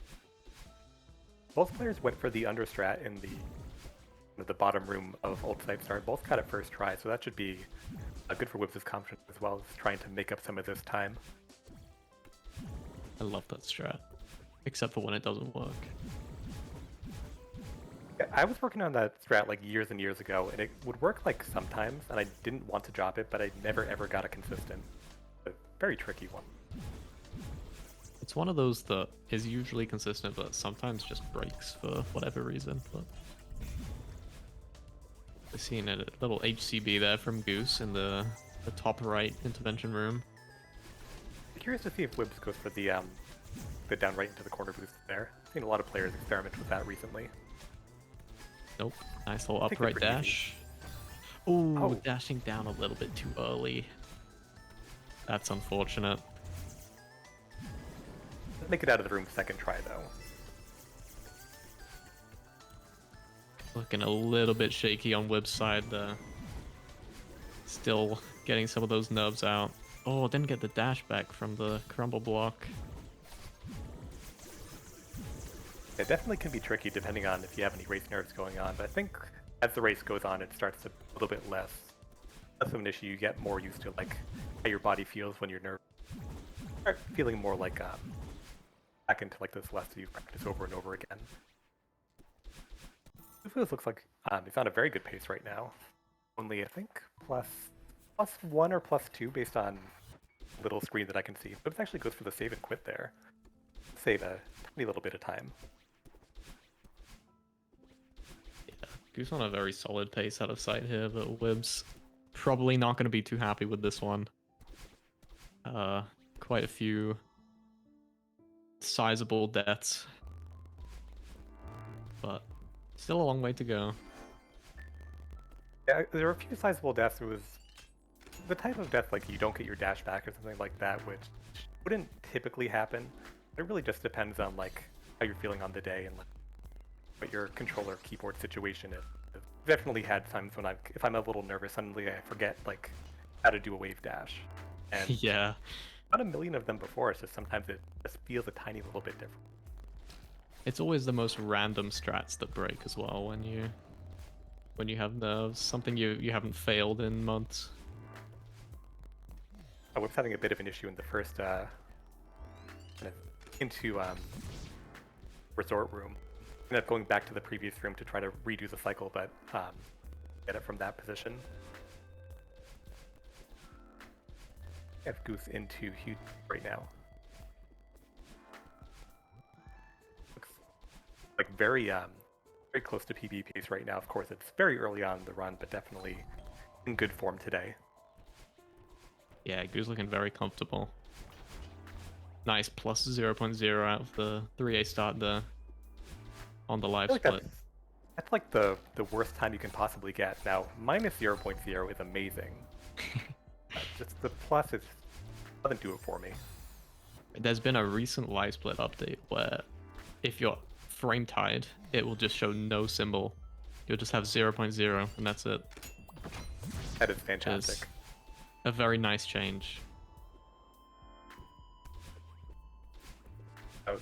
Both players went for the understrat in the bottom room of old site start. Both got it first try, so that should be good for Wibbs' confidence as well as trying to make up some of this time. I love that strat, except for when it doesn't work. I was working on that strat like years and years ago, and it would work like sometimes, and I didn't want to drop it, but I never ever got a consistent. A very tricky one. It's one of those that is usually consistent, but sometimes just breaks for whatever reason. But we're seeing a little HCB there from Goose in the top right intervention room. I'm curious to see if Wibbs goes for the down right into the corner boost there. I've seen a lot of players experiment with that recently. Nope. Nice little think they're upright pretty dash. Ooh, Oh. dashing down a little bit too early. That's unfortunate. Let's make it out of the room second try though. Looking a little bit shaky on Wibb's side there. Still getting some of those nerves out. Oh, didn't get the dash back from the crumble block. It definitely can be tricky depending on if you have any race nerves going on, but I think as the race goes on, it starts to a little bit less of an issue. You get more used to like how your body feels when you're nervous. Start feeling more like back into like the Celeste you practice over and over again. This looks like he's on a very good pace right now. Only I think plus 1 or plus 2 based on little screen that I can see. But it actually goes for the save and quit there. Save a tiny little bit of time. Goose on a very solid pace out of sight here, but Wibb's probably not going to be too happy with this one. Quite a few sizable deaths, but still a long way to go. Yeah, there are a few sizable deaths. It was the type of death like you don't get your dash back or something like that, which wouldn't typically happen. It really just depends on like how you're feeling on the day and like what your controller keyboard situation is. I've definitely had times when if I'm a little nervous, suddenly I forget like how to do a wave dash. And Yeah, not a million of them before. It's just sometimes it just feels a tiny little bit different. it's always the most random strats that break as well when you have nerves. Something you haven't failed in months. I was having a bit of an issue in the first kind of into resort room. Ended up going back to the previous room to try to redo the cycle, but get it from that position. I have Goose into huge right now. Looks like very close to PB pace right now. Of course, it's very early on in the run, but definitely in good form today. Yeah, Goose looking very comfortable. Nice plus 0.0 out of the 3A start there on the live I feel like split. that's like the worst time you can possibly get. Now, minus 0.0 is amazing. Just the plus doesn't do it for me. There's been a recent live split update where if you're frame tied, it will just show no symbol. You'll just have 0.0 and that's it. That is fantastic. A very nice change. Oh,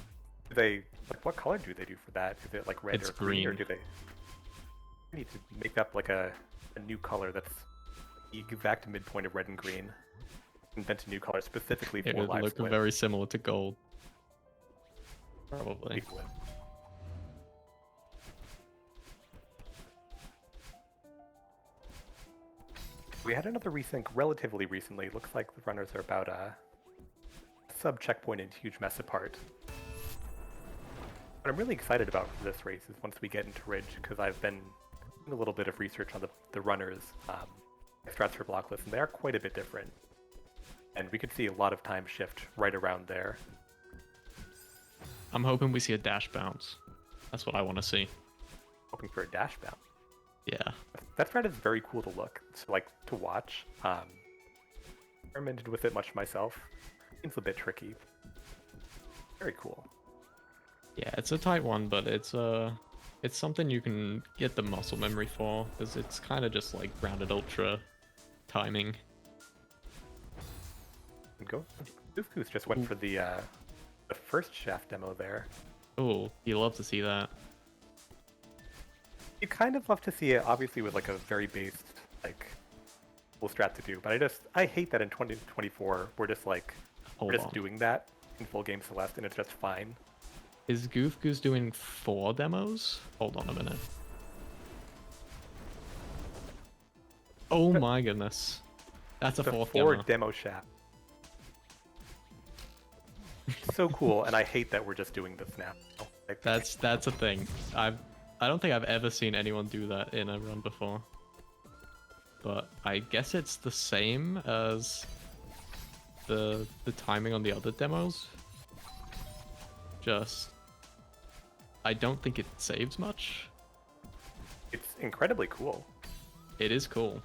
do they like what color do they do for that? Is it like red It's or green, or green. do they need to make up like a new color that's the exact midpoint of red and green? Invent a new color specifically for It would live look split. very similar to gold. Probably. Equal it. We had another resync relatively recently. Looks like the runners are about a sub checkpoint and huge mess apart. What I'm really excited about for this race is once we get into Ridge, because I've been doing a little bit of research on the runners, strats for blocklist, and they are quite a bit different. And we could see a lot of time shift right around there. I'm hoping we see a dash bounce. That's what I want to see. Hoping for a dash bounce. Yeah. That strat is very cool to look, to watch. Experimented with it much myself. Seems a bit tricky. Very cool. Yeah, it's a tight one, but it's something you can get the muscle memory for, because it's kind of just like grounded ultra timing. And go. Goose just went for the first shaft demo there. Oh, you love to see that. You kind of love to see it, obviously, with like a very based like full strat to do. But I hate that in 2024 we're just like Hold we're just on. doing that in full game Celeste, and it's just fine. Is Goose doing 4 demos? Hold on a minute. Oh my goodness. That's a The 4th 4 demo. demo shaft. So cool, and I hate that we're just doing this now. Like, That's a thing. I don't think I've ever seen anyone do that in a run before. But I guess it's the same as the timing on the other demos. Just I don't think it saves much. it's incredibly cool. It is cool.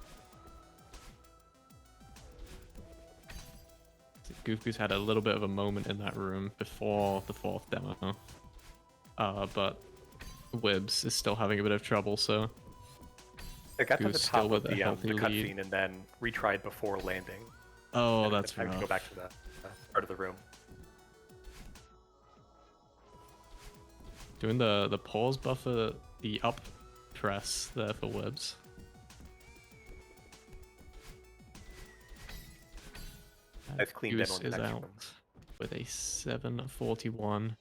Goose had a little bit of a moment in that room before the 4th demo. But Wibbs is still having a bit of trouble, so It got to the Goose top still with of a the healthy lead. cutscene and then retried before landing. oh, And that's time to go rough. back to the part of the room. Doing the pause buffer, the up press there for Wibbs. Nice clean demo Goose in the is next out room. with a 741.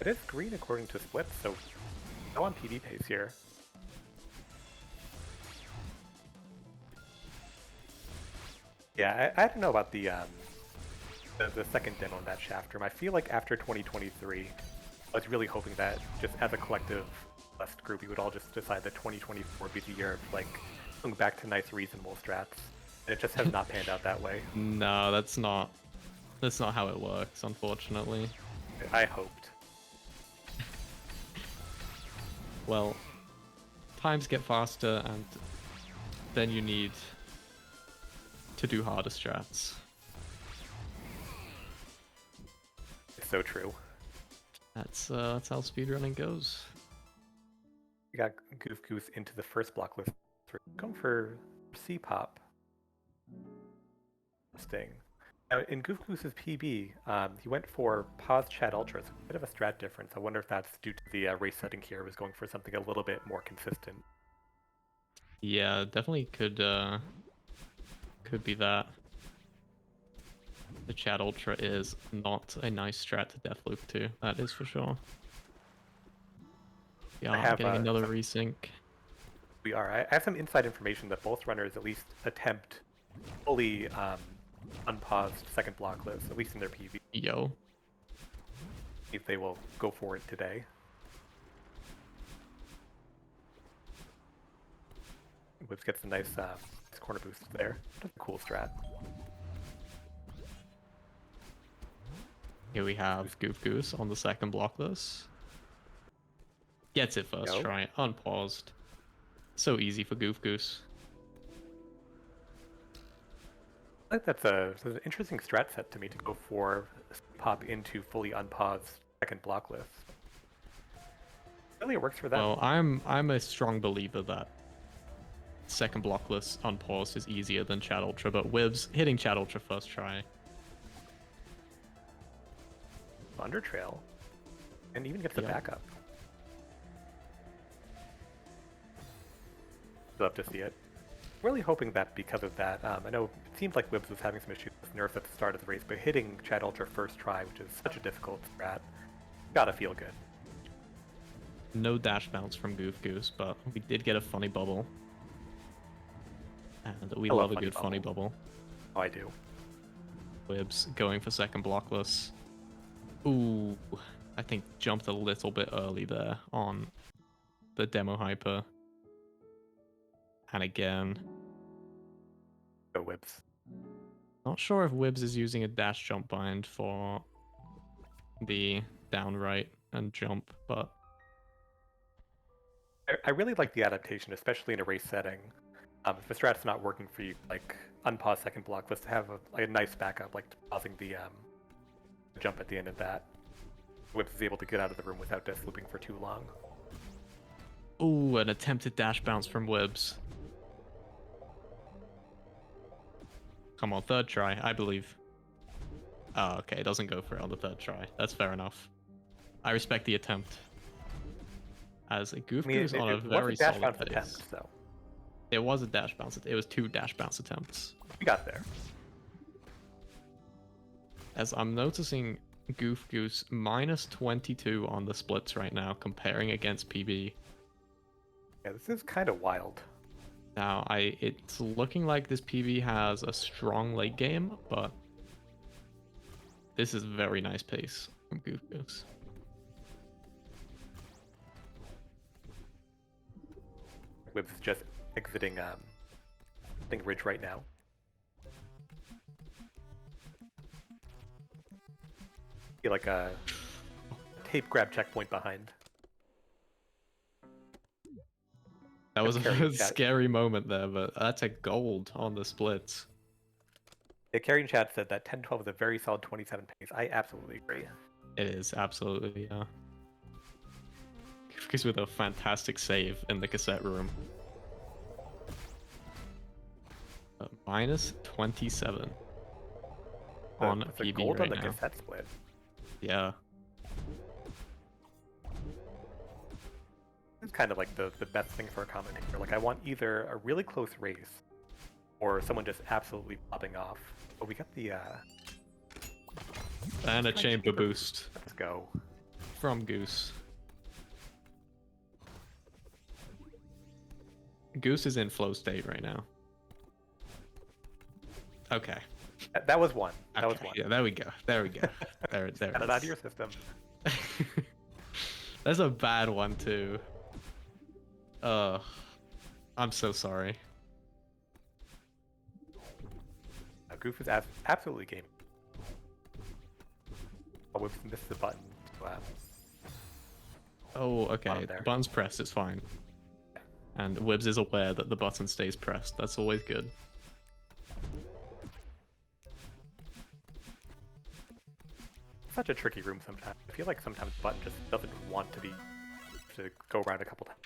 It is green according to Split, so go on PD pace here. Yeah, I don't know about the second demo in that shaft room. I feel like after 2023, I was really hoping that just as a collective Celeste group, we would all just decide that 2024 would be the year of like going back to nice, reasonable strats. And it just has not panned out that way. No, that's not how it works, unfortunately. I hoped. Well, times get faster, and then you need to do harder strats. It's so true. That's how speedrunning goes. We got Goose into the first block list. Going for C-pop. Interesting. Now, in Goose's PB, he went for pause chat ultra. It's a bit of a strat difference. I wonder if that's due to the race setting here. Was going for something a little bit more consistent. Yeah, definitely could be that. The chat ultra is not a nice strat to Deathloop to. That is for sure. Yeah, I'm have, getting another resync. We are. I have some inside information that both runners at least attempt fully unpaused second block lists, at least in their PV. Yo. If they will go for it today. Whips gets a nice corner boost there. That's a cool strat. Here we have Goose on the second block list. Gets it first Yo. try, unpaused. So easy for Goose. I think that's an interesting strat set to me to go for pop into fully unpaused second block list. Really, it works for them. Well, I'm a strong believer that second block list unpaused is easier than Chat Ultra, but Wibbs hitting Chat Ultra first try. Under trail, and even gets the Yeah. backup. Love to see it. Really hoping that because of that, I know it seems like Wibbs was having some issues with nerfs at the start of the race, but hitting Chat Ultra first try, which is such a difficult strat, gotta feel good. No dash bounce from Goose, but we did get a funny bubble. And we I love love a good funny bubble. Oh, I do. Wibbs going for second blockless. Ooh, I think jumped a little bit early there on the demo hyper. And again, Go Wibbs. not sure if Wibbs is using a dash jump bind for the down right. and jump, but I really like the adaptation, especially in a race setting. If the strat's not working for you, like unpause second block, let's have a nice backup, like pausing the jump at the end of that. Whip is able to get out of the room without death looping for too long. ooh, an attempted dash bounce from Wibbs. Come on, third try, I believe. Oh, okay, it doesn't go for it on the third try. That's fair enough. I respect the attempt. As a Goof Goose on a very was a dash solid bounce pace. attempt, though. It was a dash bounce. It was 2 dash bounce attempts. We got there. As I'm noticing Goof Goose minus 22 on the splits right now, comparing against PB. Yeah, this is kind of wild. Now, it's looking like this PB has a strong late game, but this is very nice pace from Goof Goose. Wibbs is just exiting Ridge right now. Feel like a tape grab checkpoint behind. That was Carry a chat. scary moment there, but that's a gold on the splits. Yeah, Carrie in chat said that 10-12 is a very solid 27 pace. I absolutely agree. It is, absolutely, yeah. Because with a fantastic save in the cassette room. Minus 27 on It's a PB gold right on the now. cassette split. Yeah. It's kind of like the best thing for a commentator. Like, I want either a really close race or someone just absolutely popping off. But we got the And a chamber boost let's go. from Goose. Goose is in flow state right now. Okay. That was one. That was Okay, one. yeah, there we go. There we go. There Got it it out of is. your system. That's a bad one too. I'm so sorry. Goof is absolutely game. Oh, we missed the button. Wow. Oh, okay. Bottom The there. button's pressed, it's fine. And Wibbs is aware that the button stays pressed. That's always good. Such a tricky room sometimes. I feel like sometimes the button just doesn't want to go around a couple times.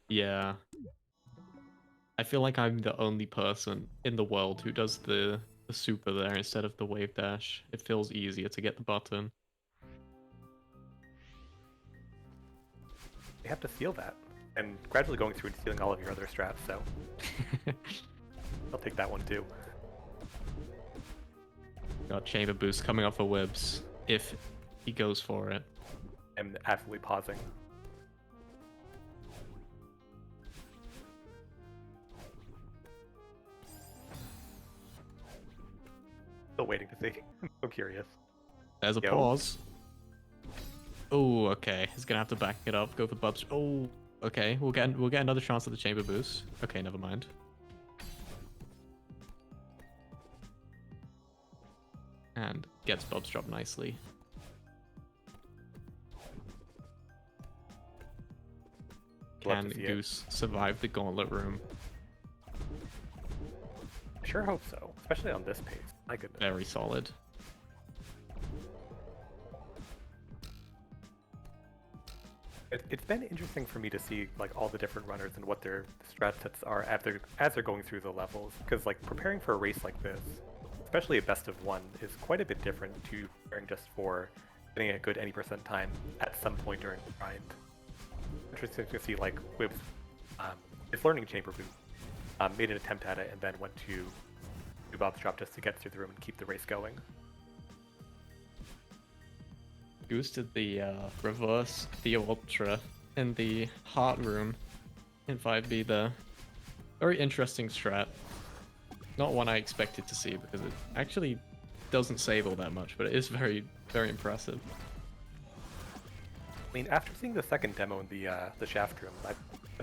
Yeah. I feel like I'm the only person in the world who does the super there instead of the wave dash. It feels easier to get the button. You have to steal that. And gradually going through and stealing all of your other strats, so I'll take that one too. Got chamber boost coming off of Wibbs if he goes for it. I'm absolutely pausing. Still waiting to see. I'm so curious. There's a Yo. pause. Oh, okay. He's gonna have to back it up. Go for Bubs. Oh, okay. We'll get another chance at the chamber boost. Okay, never mind. And gets Bubs drop nicely. Love Can to see it. Goose survive the gauntlet room? I sure hope so, especially on this pace. My goodness. Very solid. It's been interesting for me to see like all the different runners and what their strat sets are as they're going through the levels. Because like preparing for a race like this, especially a best of one, is quite a bit different to preparing just for getting a good any percent time at some point during the grind. Interesting to see like Wibbs, his learning chamber boot, made an attempt at it and then went to Bob's drop just to get through the room and keep the race going. Goose did the reverse Theo Ultra in the heart room in 5B there. Very interesting strat. Not one I expected to see because it actually doesn't save all that much, but it is very, very impressive. I mean, after seeing the second demo in the shaft room, that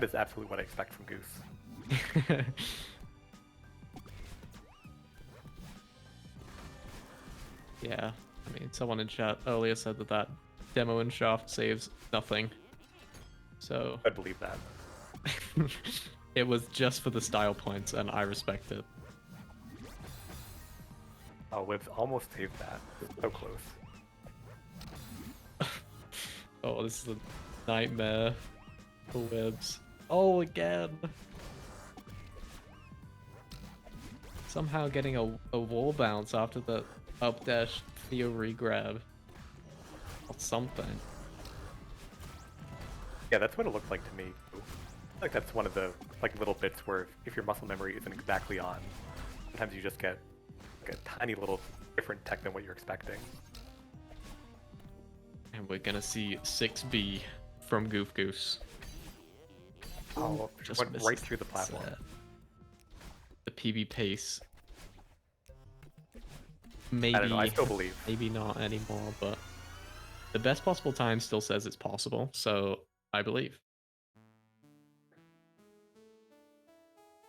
is absolutely what I expect from Goose. Yeah, I mean, someone in chat earlier said that demo and shaft saves nothing. So I believe that. it was just for the style points, and I respect it. Oh, Wibs almost saved that. So close. Oh, this is a nightmare for Webs. Oh, again. Somehow getting a wall bounce after the up dash Theo regrab. Or something. Yeah, that's what it looked like to me. I feel like that's one of the like little bits where if your muscle memory isn't exactly on, sometimes you just get like a tiny little different tech than what you're expecting. And we're gonna see 6B from Goof Goose. Oh, Just went right misses through the platform. The PB pace. I don't know, I Maybe, still believe. maybe not anymore, but the best possible time still says it's possible, so I believe.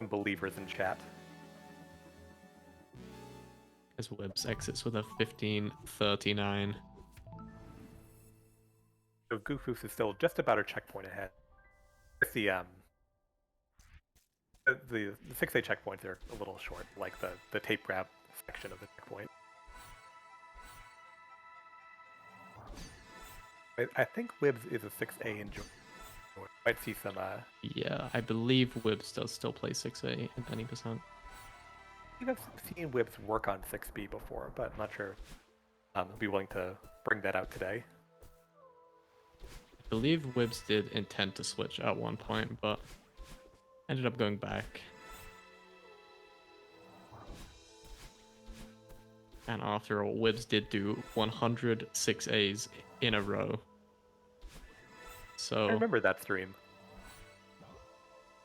Believers in chat. As Webs exits with a 15:39. So Goofus is still just about a checkpoint ahead. With the 6A checkpoints are a little short, like the tape grab section of the checkpoint. I think Wibs is a 6A enjoy. Might see some Yeah, I believe Webs does still play 6A at any percent. I think I've seen Wibs work on 6B before, but I'm not sure I'll be willing to bring that out today. I believe Webs did intend to switch at one point, but ended up going back. And after all, Wibs did do 106 A's in a row. So I remember that stream.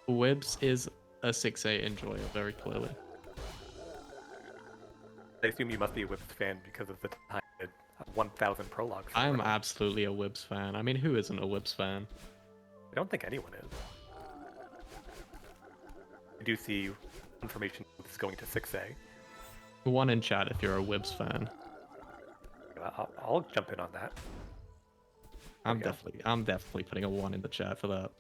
Wibs is a 6A enjoyer very clearly. I assume you must be a Wibs fan because of the time you did 1,000 prologues. I am absolutely a Wibs fan. I mean, who isn't a Wibs fan? I don't think anyone is. I do see information is going to 6A. One in chat if you're a Wibs fan. I'll jump in on that. I'm Okay. definitely putting a 1 in the chat for that.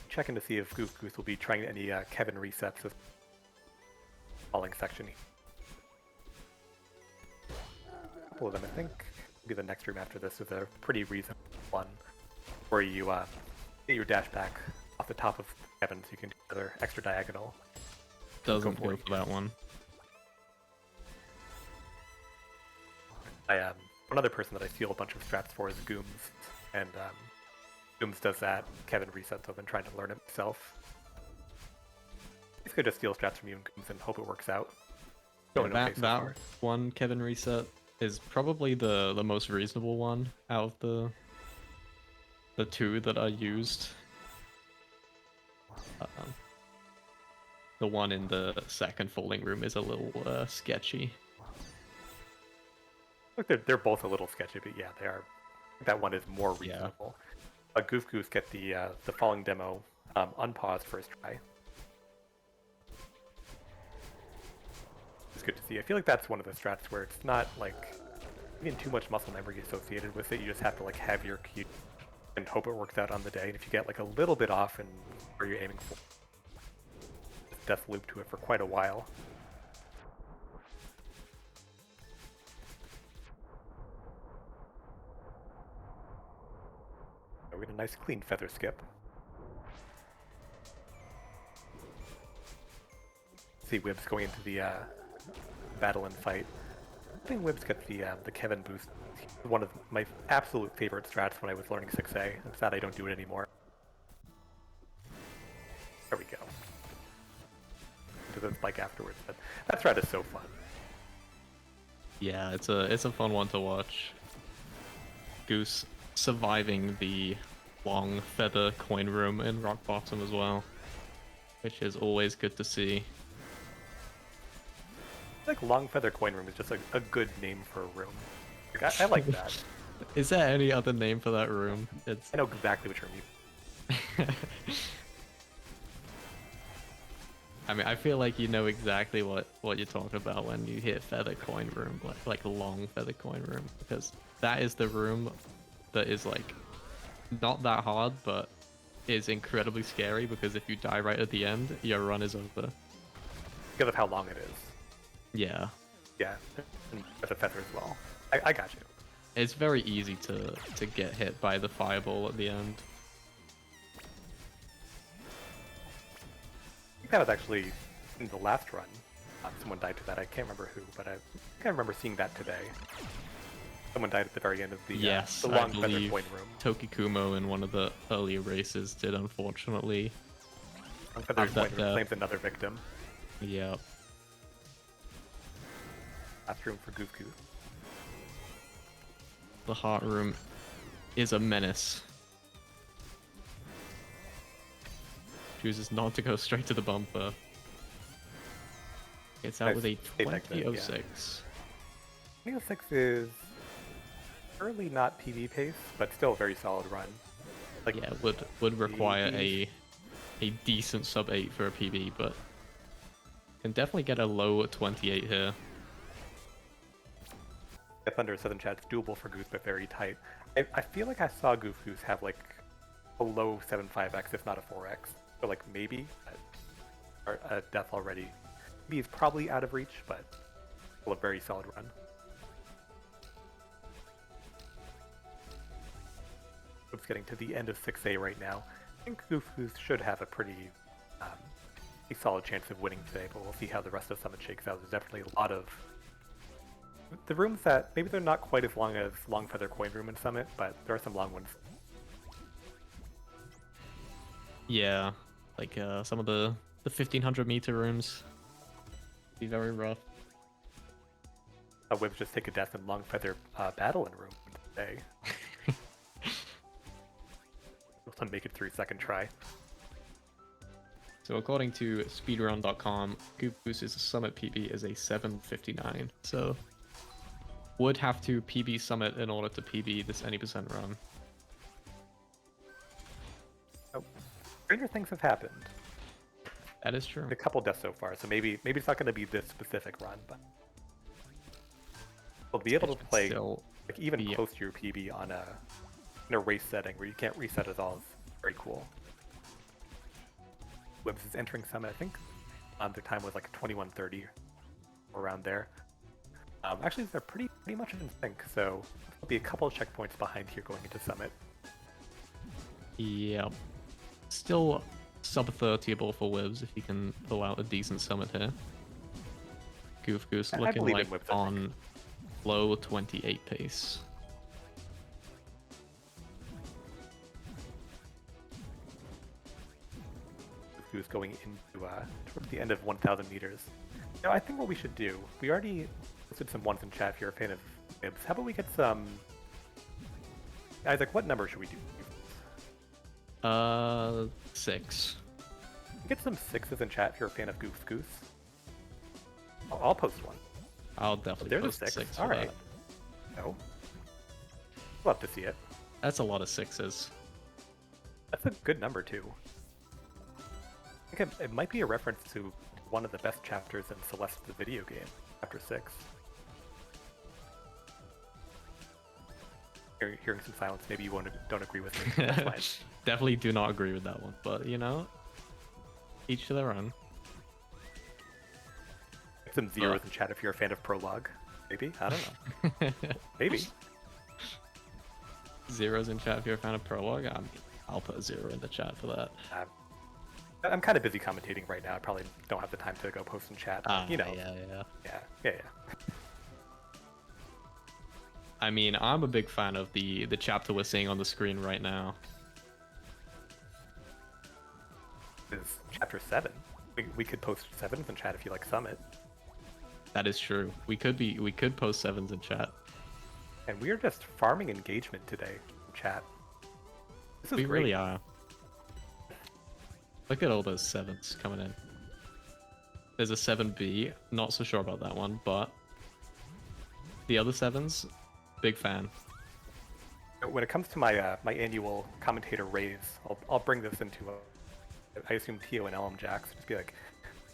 Checking to see if Goof Goose will be trying any Kevin resets this falling section. A couple of them, I think. Maybe the next room after this is a pretty reasonable one, where you get your dash back off the top of Kevin, so you can do another extra diagonal. Doesn't for go it. for that one. One other person that I steal a bunch of strats for is Gooms, and Gooms does that Kevin resets. So I've been trying to learn it myself. He's gonna just steal strats from you and Gooms and hope it works out. Going okay so that far. one Kevin reset is probably the most reasonable one out of the two that I used. The one in the second folding room is a little sketchy. Look, they're both a little sketchy, but yeah, they are. That one is more Yeah. reasonable. Goof Goose get the following demo unpaused first try. It's good to see. I feel like that's one of the strats where it's not like even too much muscle memory associated with it. You just have to like have your cue and hope it works out on the day. And if you get like a little bit off and where you're aiming for, just death loop to it for quite a while. We had a nice clean feather skip. See Wibbs going into the battle and fight. I think Wibbs got the Kevin boost. He's one of my absolute favorite strats when I was learning 6A. I'm sad I don't do it anymore. There we go. To the spike afterwards, but that strat is so fun. Yeah, it's a fun one to watch. Goose surviving the long feather coin room in rock bottom as well, which is always good to see. I think Long Feather Coin Room is just a good name for a room. Like, I like that. Is there any other name for that room? It's I know exactly which room you. I mean, I feel like you know exactly what you're talking about when you hit Feather Coin Room, like long Feather Coin Room, because that is the room that is like not that hard, but is incredibly scary because if you die right at the end, your run is over. Because of how long it is. Yeah, Yeah, and with a feather as well. I got you. it's very easy to get hit by the fireball at the end. I think that was actually in the last run. Someone died to that. I can't remember who, but I think I remember seeing that today. Someone died at the very end of the, Yes, the I long feather believe coin room. Tokikumo in one of the earlier races did, unfortunately. Long feather have that coin room claims another victim. Yeah. Last room for Goofy. The heart room is a menace. Chooses not to go straight to the bumper. It's out Nice with a safe exit, yeah. 2006. 2006 is early not PB pace, but still a very solid run. Like, Yeah, would require PB. a decent sub 8 for a PB, but can definitely get a low 28 here. Thunder Southern Chat's doable for Goose, but very tight. I feel like I saw Goose have like a low 7.5x, if not a 4x. So like maybe a death already. Maybe he's probably out of reach, but still a very solid run. It's getting to the end of 6A right now. I think Goose should have a pretty a solid chance of winning today, but we'll see how the rest of Summit shakes out. There's definitely a lot of the rooms that maybe they're not quite as long as Long Feather Coin Room and Summit, but there are some long ones. Yeah, like some of the 1500 meter rooms be very rough. Wibs just take a death in Long Feather Battling Room today. We'll make it through second try. So according to speedrun.com, Goofus' Summit PB is a 759. So would have to PB Summit in order to PB this any percent run. Oh, stranger things have happened. That is true. A couple deaths so far, so maybe it's not going to be this specific run, but we'll be able to play Still like even be- close to your PB on in a race setting where you can't reset at all. Is very cool. Wibs is entering Summit. I think their time was like 21:30, around there. Actually, they're pretty much in sync, so there'll be a couple of checkpoints behind here going into Summit. Yeah. Still sub 30able for Wibs if he can pull out a decent Summit here. Goose I looking believe in like Wibs, I think. on low 28 pace. Who's going into towards the end of 1,000 meters. Now, I think what we should do, we already listed some ones in chat if you're a fan of Ibs. How about we get some... Isaac, what number should we do? 6. Get some 6s in chat if you're a fan of Goose. I'll post one. I'll definitely There's a post 6. 6 for Alright. that. No. Love to see it. That's a lot of 6s. That's a good number, too. I think it might be a reference to one of the best chapters in Celeste the video game, Chapter 6. Hearing some silence, maybe you don't agree with me. That's fine. Definitely do not agree with that one, but you know, each to their own. Get some zeros in chat if you're a fan of Prologue. Maybe? I don't know. Maybe. Zeros in chat if you're a fan of Prologue. I'll put a 0 in the chat for that. I'm kind of busy commentating right now. I probably don't have the time to go post in chat. You know. Yeah. I mean, I'm a big fan of the chapter we're seeing on the screen right now. It's chapter 7. We could post 7s in chat if you like Summit. That is true. We could post 7s in chat. And we are just farming engagement today in chat. This is We great. really are. Look at all those 7s coming in. There's a 7B. Not so sure about that one, but the other 7s, big fan. When it comes to my my annual commentator raise, I'll bring this into I assume Tio and LM Jacks. Just be like,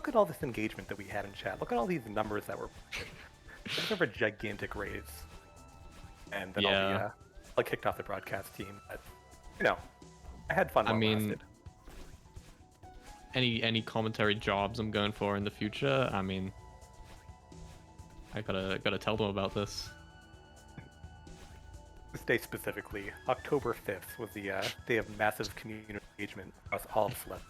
look at all this engagement that we had in chat. Look at all these numbers that were It's a gigantic raise. And then Yeah. I kicked off the broadcast team. But, I had fun I while it mean, lasted. any commentary jobs I'm going for in the future, I mean, I gotta tell them about this. This day specifically, October 5th, was the day of massive community engagement across all of Celeste.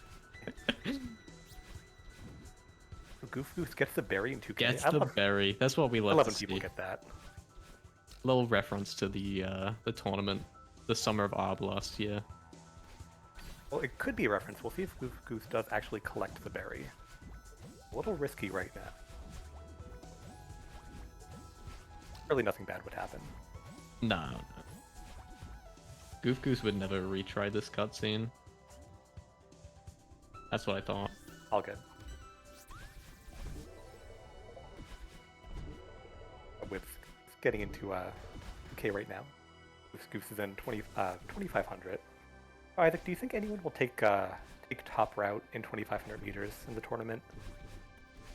Goof Goose gets the berry in 2K. Gets the berry. That's what we I love love to when people see. get that. Little reference to the tournament, the Summer of Arb last year. Well, it could be a reference. We'll see if Goof Goose does actually collect the berry. A little risky right now. Really nothing bad would happen. No. Goof Goose would never retry this cutscene. That's what I thought. All good. With getting into K right now. Goose is in 2,500. Isaac, do you think anyone will take top route in 2,500 meters in the tournament?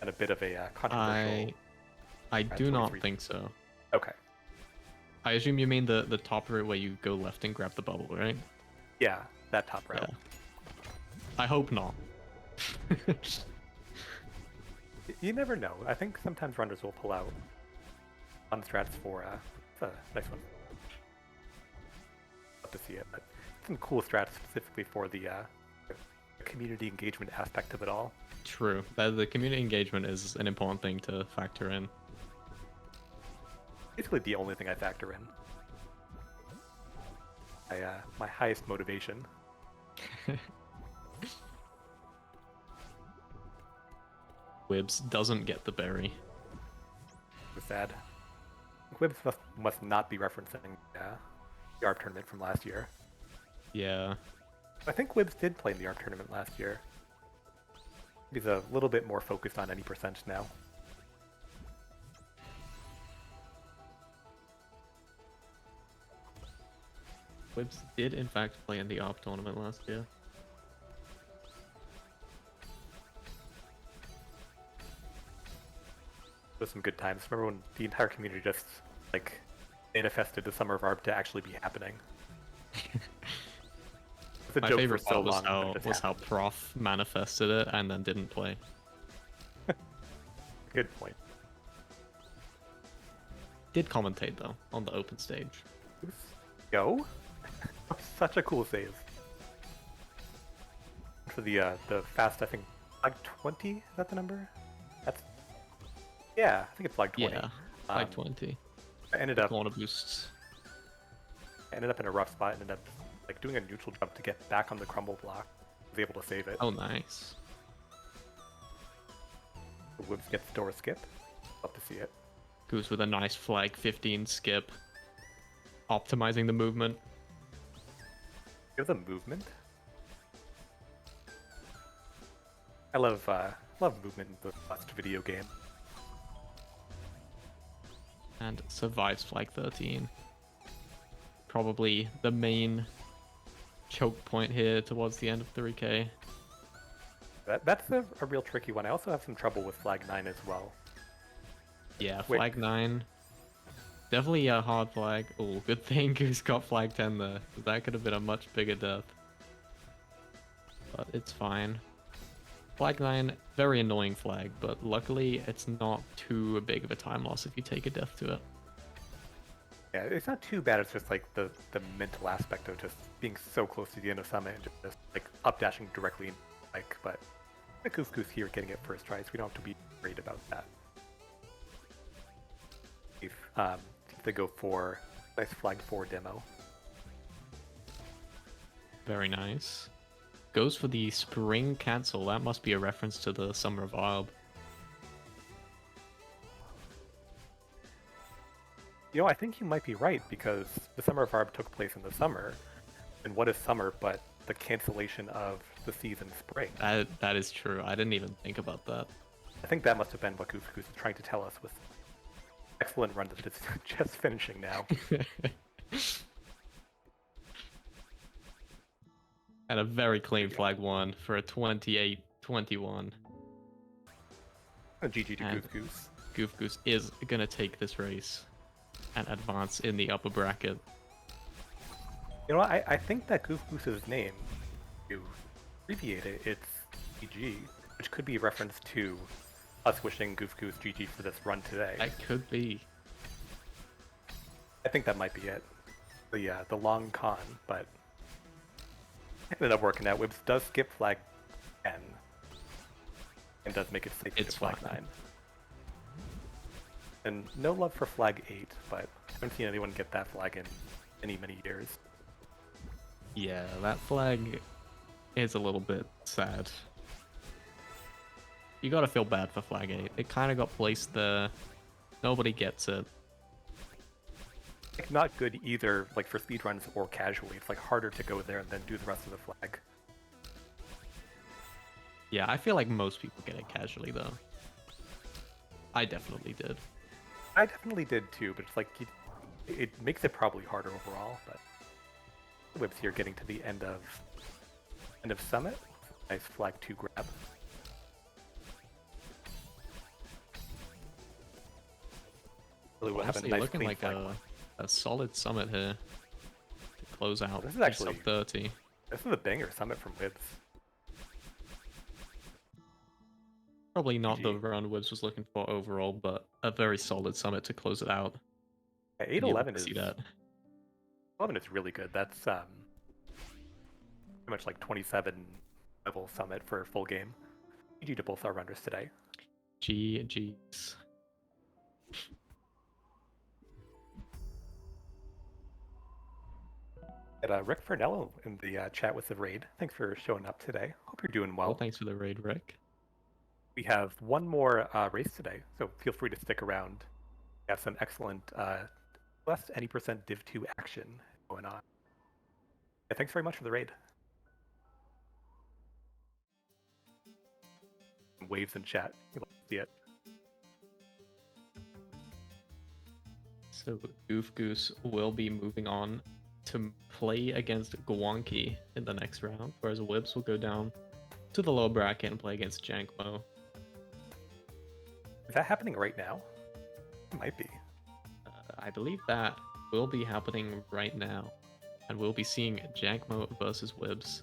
And a bit of a controversial. I do not think so. Okay. I assume you mean the top route where you go left and grab the bubble, right? Yeah, that top route. Yeah. I hope not. You never know. I think sometimes runners will pull out fun strats for a nice one. Love to see it, but some cool strats specifically for the community engagement aspect of it all. True. The community engagement is an important thing to factor in. Basically the only thing I factor in. My highest motivation. Wibbs doesn't get the berry. It's sad. Quibbs must not be referencing the ARP tournament from last year. Yeah. I think Wibbs did play in the ARP tournament last year. He's a little bit more focused on any percent now. Wibbs did in fact play in the ARP tournament last year. Those some good times. Remember when the entire community just like manifested the Summer of ARP to actually be happening? It's a My joke favorite for so part long, but it just was how happened. Prof manifested it and then didn't play. Good point. Did commentate though on the open stage. Go. Such a cool save. For the fast, I think flag 20. Is that the number? That's yeah. I think it's flag 20. Yeah, like 20. I ended up Corner boosts. in a rough spot. Ended up like doing a neutral jump to get back on the crumble block. Was able to save it. Oh, nice. The Woods gets door skip. Love to see it. Goose with a nice flag 15 skip. Optimizing the movement. Give the movement. I love movement in the last video game. And survives flag 13. Probably the main choke point here towards the end of 3K. That's a real tricky one. I also have some trouble with flag 9 as well. Yeah, Wait. flag 9. Definitely a hard flag. Oh, good thing Goose got flag 10 there. That could have been a much bigger death. But it's fine. Flag 9, very annoying flag, but luckily it's not too big of a time loss if you take a death to it. Yeah, it's not too bad. It's just like the mental aspect of just being so close to the end of summit and just like up dashing directly in, like. But the Goose Goose here getting it first try, so we don't have to be worried about that. If they go for nice flag 4 demo. Very nice. Goes for the spring cancel. That must be a reference to the Summer of Arb. I think you might be right, because the Summer of Arb took place in the summer, and what is summer but the cancellation of the season spring? That is true. I didn't even think about that. I think that must have been what Goose Goose is trying to tell us with excellent run that it's just finishing now. And a very clean flag 1 for a 28-21. GG to And- Goof Goose. Goof Goose is gonna take this race and advance in the upper bracket. You know what? I think that Goof Goose's name, to abbreviate it, it's GG, which could be a reference to us wishing Goof Goose GG for this run today. That could be. I think that might be it. The long con, but it ended up working out. Wibbs does skip flag 10 and does make it safe to It's flag fine. 9. And no love for flag 8, but I haven't seen anyone get that flag in many years. Yeah, that flag is a little bit sad. You gotta feel bad for flag 8. It kind of got placed there. Nobody gets it. Like, not good either, like for speedruns or casually. It's like harder to go there and then do the rest of the flag. Yeah, I feel like most people get it casually though. I definitely did. I definitely did too, but it's like it makes it probably harder overall. But Wibbs here getting to the end of summit. Nice flag 2 grab. Really will have a Honestly, nice looking clean like flag a, one. a solid summit here to close out. This is the actually- sub 30. This is a banger summit from Wibbs. Probably not the GG. run Wibbs was looking for overall, but a very solid summit to close it out. Yeah, And you 811 is see that. 11 is really good. That's pretty much like 27 level summit for a full game. GG to both our runners today. GG's. And Rick Fernello in the chat with the raid. Thanks for showing up today. Hope you're doing Well, well. thanks for the raid, Rick. We have one more race today, so feel free to stick around. We have some excellent less any percent Div 2 action going on. Yeah, thanks very much for the raid. Waves in chat. You love to see it. So Goof Goose will be moving on to play against Gwanki in the next round, whereas Wibbs will go down to the lower bracket and play against Jankmo. Is that happening right now? It might be. I believe that will be happening right now, and we'll be seeing Jankmo versus Wibbs.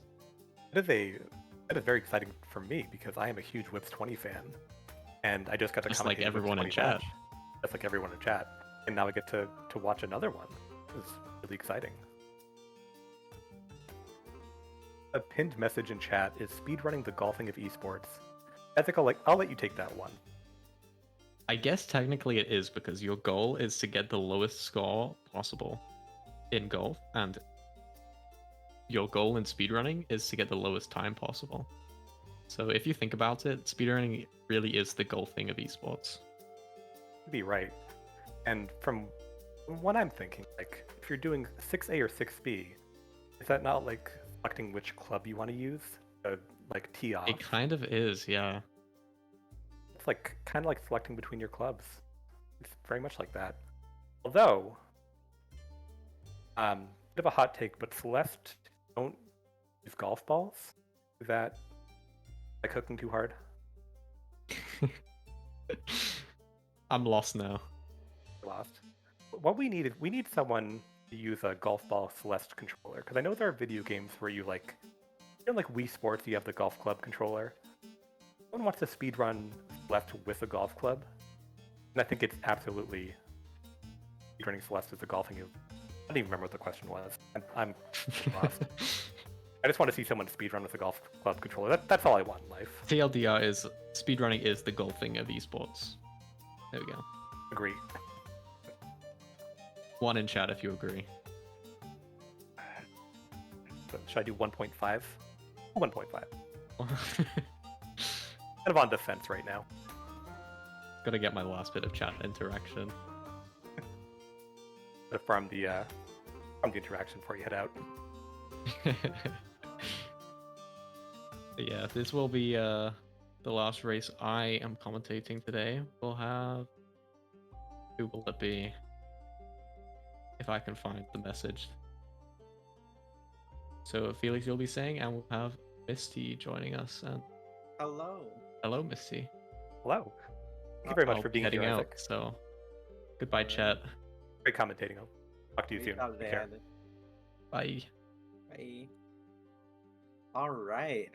That is very exciting for me because I am a huge Whips 20 fan, and I just got to Just commentate like the Whips everyone in 20 chat. match. Just like everyone in chat, and now I get to watch another one. It's really exciting. A pinned message in chat is speedrunning the golfing of esports. Ethical, I'll let you take that one. I guess technically it is because your goal is to get the lowest score possible in golf, and your goal in speedrunning is to get the lowest time possible. So if you think about it, speedrunning really is the golfing of esports. You'd be right. And from what I'm thinking, like if you're doing 6A or 6B, is that not like selecting which club you want to use? Like tee off. It kind of is, yeah. It's like kind of like selecting between your clubs. It's very much like that. Although, bit of a hot take, but Celeste don't use golf balls. Is that like cooking too hard? I'm lost now. Lost. What we need is we need someone to use a golf ball Celeste controller, because I know there are video games where you like, like Wii Sports, you have the golf club controller. Someone wants to speedrun Celeste with a golf club, and I think it's absolutely speedrunning Celeste with the golfing. I don't even remember what the question was. I'm lost. I just want to see someone speedrun with a golf club controller. That's all I want in life. TLDR is speedrunning is the golfing of esports. There we go. Agree. One in chat if you agree. So should I do 1.5? 1.5. Kind of on defense right now. Gotta get my last bit of chat interaction. Gotta farm the interaction before you head out. Yeah, this will be the last race I am commentating today. We'll have... Who will it be? If I can find the message. So Felix, you'll be saying, and we'll have Misty joining us. And Hello. hello, Misty. Hello. Thank you very much I'll for be being heading here, out. Isaac. So goodbye, chat. Great commentating. I'll talk to you Great soon. job Take today, care. Isaac. Bye. Bye. All right.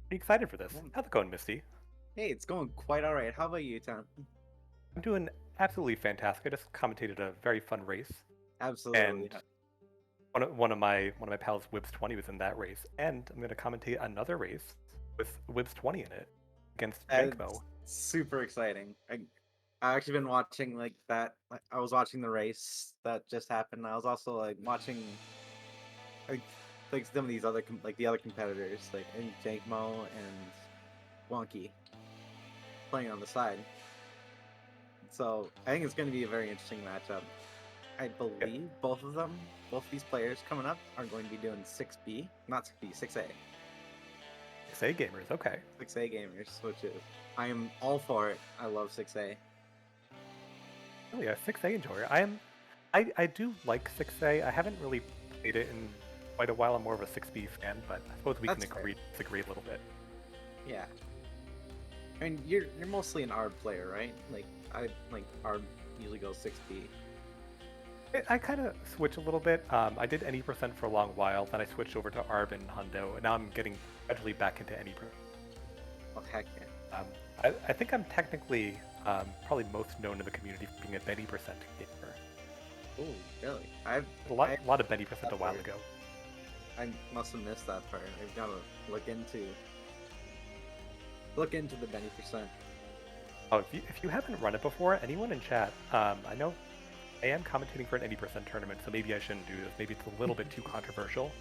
Pretty excited for this. Yeah. How's it going, Misty? Hey, it's going quite all right. How about you, Tom? I'm doing absolutely fantastic. I just commentated a very fun race, Absolutely. and one of my pals, Wibs20, was in that race, and I'm going to commentate another race with Wibs20 in it against Jankmo. It's super exciting. I actually been watching like that. I was watching the race that just happened. I was also like watching like some of these other like the other competitors like in Jankmo and Wonky playing on the side. So I think it's going to be a very interesting matchup. I believe both of these players coming up are going to be doing 6B, not 6B, 6A. 6A gamers, okay. 6A gamers, which is, I am all for it. I love 6A. Oh yeah, 6A enjoyer. I do like 6A. I haven't really played it in quite a while. I'm more of a 6B fan, but I suppose we That's can fair. disagree a little bit. Yeah. I mean, you're mostly an ARB player, right? Like ARB usually goes 6B. I kind of switch a little bit. I did any percent for a long while, then I switched over to ARB and Hundo, and now I'm getting gradually back into any percent. Oh heck yeah. I think I'm technically probably most known in the community for being a Benny percent gamer. Oh really? I've A lot of Benny percent a while part. ago. I must have missed that part. I've got to look into the Benny percent. Oh, if you haven't run it before, anyone in chat, I know I am commentating for an 80% tournament, so maybe I shouldn't do this. Maybe it's a little bit too controversial.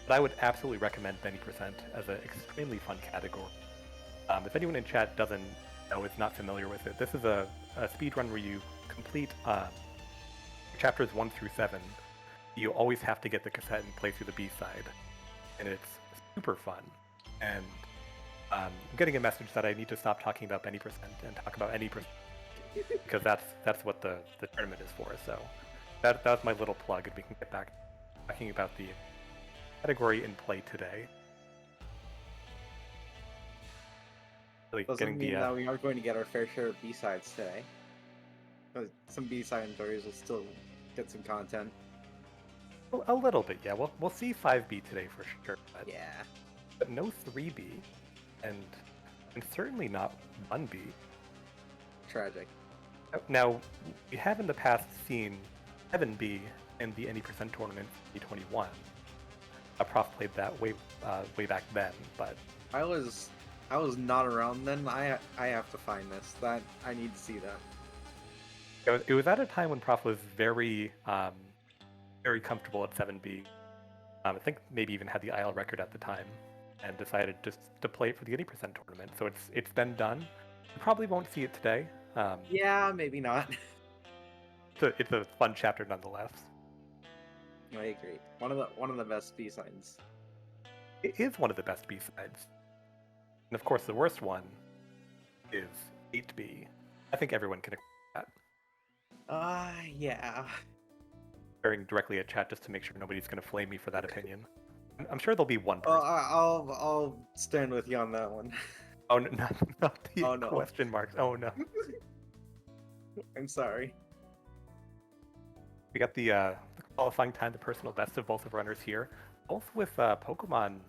But I would absolutely recommend 90% as an extremely fun category. If anyone in chat doesn't know, is not familiar with it, this is a speed run where you complete chapters 1 through 7. You always have to get the cassette and play through the B-side. And it's super fun. And I'm getting a message that I need to stop talking about Benny percent and talk about any percent. Because that's what the tournament is for. So that was my little plug, and we can get back talking about the category in play today. Really Doesn't getting mean the that we aren't going to get our fair share of B-sides today. But some B-side enjoyers will still get some content. a little bit, yeah. We'll see 5B today for sure, Yeah. but no 3B, and certainly not 1B. Tragic. Now, we have in the past seen 7B in the Any Percent tournament in 2021. Prof played that way back then, but I was not around then. I have to find this. That I need to see that. it was at a time when Prof was very very comfortable at 7B. I think maybe even had the IL record at the time, and decided just to play it for the 80% tournament. So it's been done. You probably won't see it today. Yeah, maybe not. It's a fun chapter nonetheless. I agree. One of the best B-sides. It is one of the best B-sides. And of course, the worst one is 8B. I think everyone can agree with that. Yeah. Staring directly at chat just to make sure nobody's going to flame me for that opinion. I'm sure there'll be one Well, person. I'll stand with you on that one. Oh, no, not the Oh, no. question marks. Oh, no. I'm sorry. We got the qualifying time, the personal best of both of runners here, both with Pokemon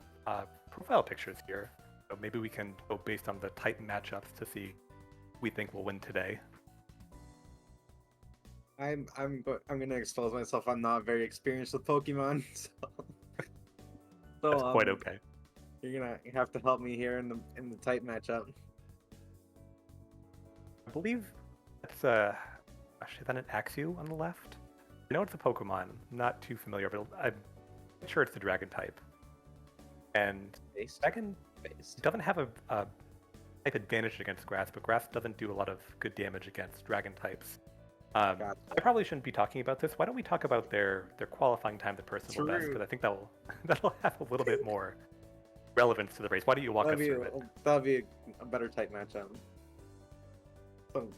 profile pictures here. So maybe we can go based on the type matchups to see who we think will win today. I'm gonna expose myself. I'm not very experienced with Pokemon, so That's quite okay. You're gonna have to help me here in the type matchup. I believe that's actually is that an Axew on the left? I know it's a Pokemon. I'm not too familiar, but I'm sure it's the Dragon type. And Based. Dragon Based. doesn't have a type advantage against Grass, but Grass doesn't do a lot of good damage against Dragon types. Gotcha. I probably shouldn't be talking about this. Why don't we talk about their qualifying time, the personal best? True. Because I think that'll have a little bit more relevance to the race. Why don't you walk us through it? That'd be a better type matchup. So,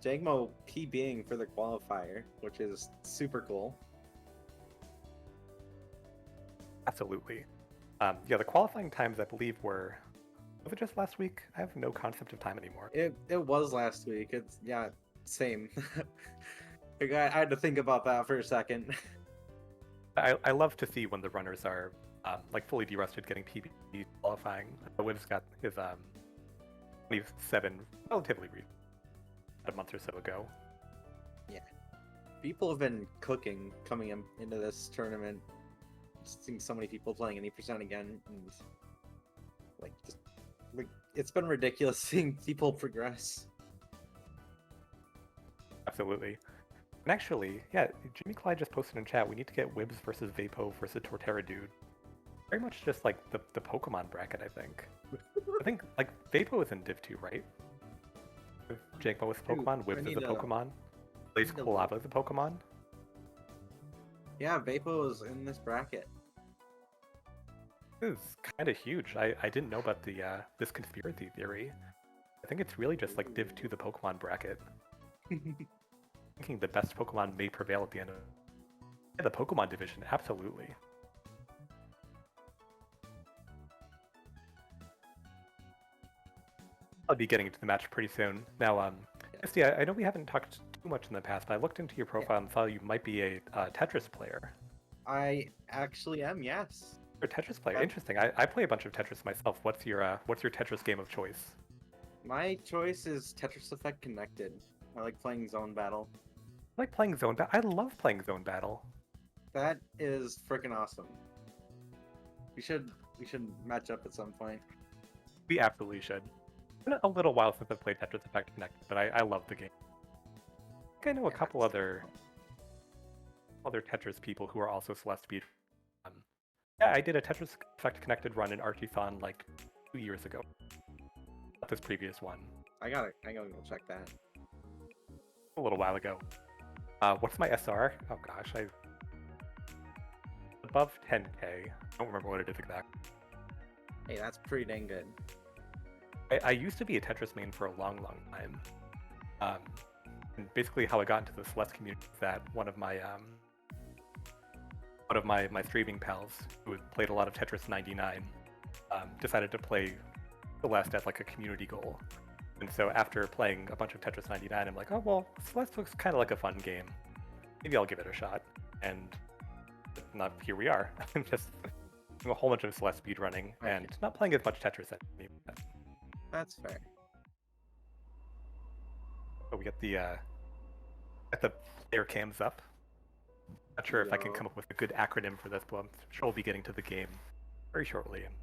Jangmo PBing for the qualifier, which is super cool. Absolutely. Yeah, the qualifying times I believe were Was it just last week? I have no concept of time anymore. It was last week. It's yeah, same. Like, I had to think about that for a second. I love to see when the runners are like fully de-rusted, getting PB qualifying. Wiv's got his 27 relatively recent, a month or so ago. People have been cooking coming into this tournament. Just seeing so many people playing 80% again, and like it's been ridiculous seeing people progress. Absolutely. And actually, yeah, Jimmy Clyde just posted in chat, we need to get Wibs versus Vapo versus Torterra Dude. Very much just like the Pokemon bracket, I think. I think, like, Vapo is in Div 2, right? Jankmo is a Pokemon, Wibs is a Pokemon, Blaze Lava is a Pokemon. Yeah, Vapo is in this bracket. This is kind of huge. I didn't know about the this conspiracy theory. I think it's really just like Div 2 the Pokemon bracket. Thinking the best Pokemon may prevail at the end of the Pokemon division, absolutely. I'll be getting into the match pretty soon. Now, Misty, I know we haven't talked too much in the past, but I looked into your profile and saw you might be a Tetris player. I actually am, yes. You're a Tetris player. Interesting. I play a bunch of Tetris myself. What's your Tetris game of choice? My choice is Tetris Effect Connected. I like playing Zone Battle. I like playing Zone Battle. I love playing Zone Battle. That is freaking awesome. We should match up at some point. We absolutely should. It's been a little while since I've played Tetris Effect Connected, but I love the game. I think I know a couple other Tetris people who are also Celeste speed. Yeah, I did a Tetris Effect Connected run in Archithon like 2 years ago. Not this previous one. I gotta go check that. A little while ago. What's my SR? Oh gosh, above 10k. I don't remember what it is exactly. Hey, that's pretty dang good. I used to be a Tetris main for a long time. And basically how I got into the Celeste community is that one of my streaming pals who had played a lot of Tetris 99 decided to play Celeste as like a community goal. And so after playing a bunch of Tetris 99, I'm like, oh well, Celeste looks kind of like a fun game. Maybe I'll give it a shot. And here we are. I'm just doing a whole bunch of Celeste speedrunning and not playing as much Tetris anymore. That's fair. So we get the player cams up. Not sure if I can come up with a good acronym for this, but I'm sure we'll be getting to the game very shortly. I'm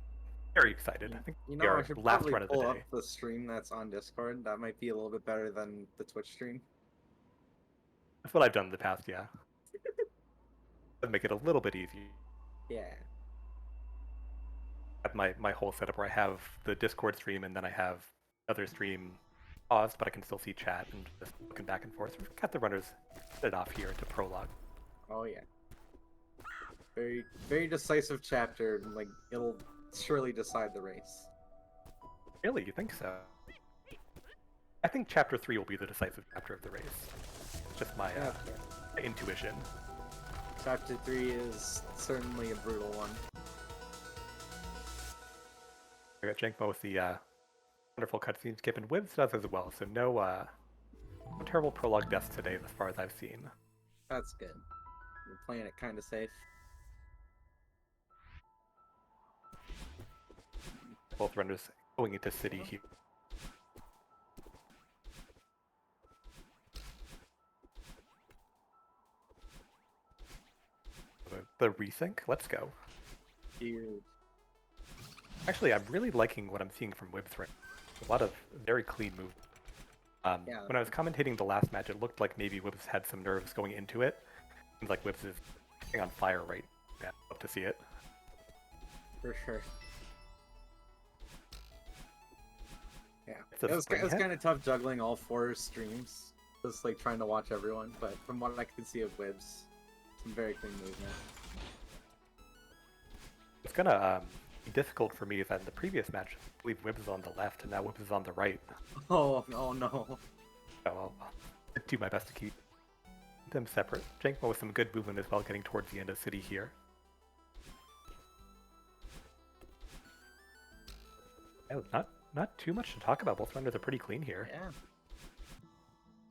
very excited. I think we I are should last probably run of the pull day. up the stream that's on Discord. That might be a little bit better than the Twitch stream. That's what I've done in the past, yeah. That'd make it a little bit easier. Yeah. At my whole setup where I have the Discord stream and then I have another stream paused, but I can still see chat and just looking back and forth. We've got the runners set off here into prologue. Oh yeah. Very, very decisive chapter. Like, it'll surely decide the race. Really? You think so? I think Chapter 3 will be the decisive chapter of the race. It's just my intuition. Chapter 3 is certainly a brutal one. I got Jankmo with the wonderful cutscene skip, and Wibs does as well, so no terrible prologue deaths today as far as I've seen. That's good. We're playing it kind of safe. Both runners going into city here. The resync? Let's go. Huge. Actually, I'm really liking what I'm seeing from Wibs right now. A lot of very clean moves. When I was commentating the last match, it looked like maybe Wibs had some nerves going into it. Seems like Wibs is on fire right now. Love to see it. For sure. Yeah. It's a It was spring hit. kind of tough juggling all 4 streams. Just like trying to watch everyone, but from what I can see of Wibs, some very clean movement. It's gonna be difficult for me that in the previous match, I believe Wibs is on the left and now Wibs is on the right. Oh no. So I'll do my best to keep them separate. Jankmo with some good movement as well, getting towards the end of city here. Not too much to talk about. Both runners are pretty clean here. Yeah.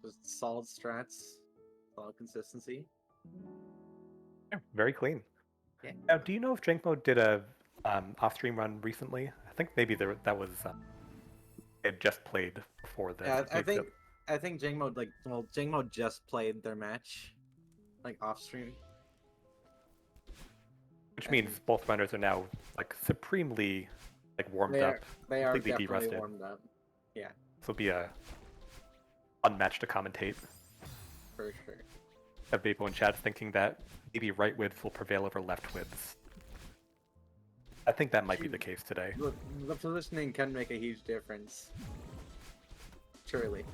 Just solid strats, solid consistency. Yeah, very clean. Yeah. Now, do you know if Drink Mode did a off-stream run recently? I think maybe that was it just played before this. Yeah, I think Jingmo Jingmo just played their match, like off stream. Which means both runners are now like supremely like warmed They up. are completely definitely de-rusted. warmed up. Yeah, This will be a fun match to commentate. for sure. Have people in chat thinking that maybe right widths will prevail over left widths. I think that might be the case today. The positioning can make a huge difference. Surely.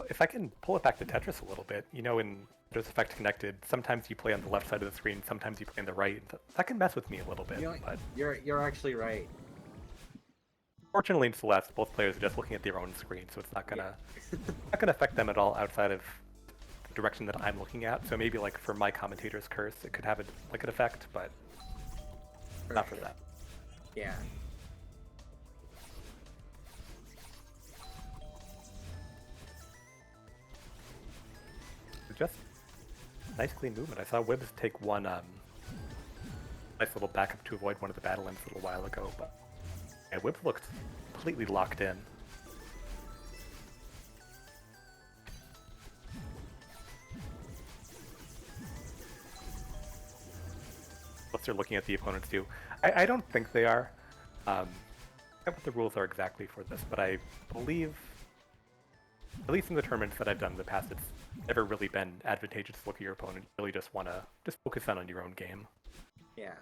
If I can pull it back to Tetris a little bit, in Tetris Effect Connected, sometimes you play on the left side of the screen, sometimes you play on the right. That can mess with me a little bit. But You're actually right. fortunately in Celeste, both players are just looking at their own screen, so it's not gonna affect them at all outside of the direction that I'm looking at. So maybe like for my commentator's curse, it could have an effect, but not for sure. that. Yeah. Just nice clean movement. I saw Wibbs take one nice little backup to avoid one of the battle ends a little while ago, but yeah, Wibbs looked completely locked in. Unless they're looking at the opponents too. I don't think they are. I don't know what the rules are exactly for this, but I believe, at least in the tournaments that I've done in the past, it's never really been advantageous to look at your opponent. You really just want to focus on your own game. Yeah.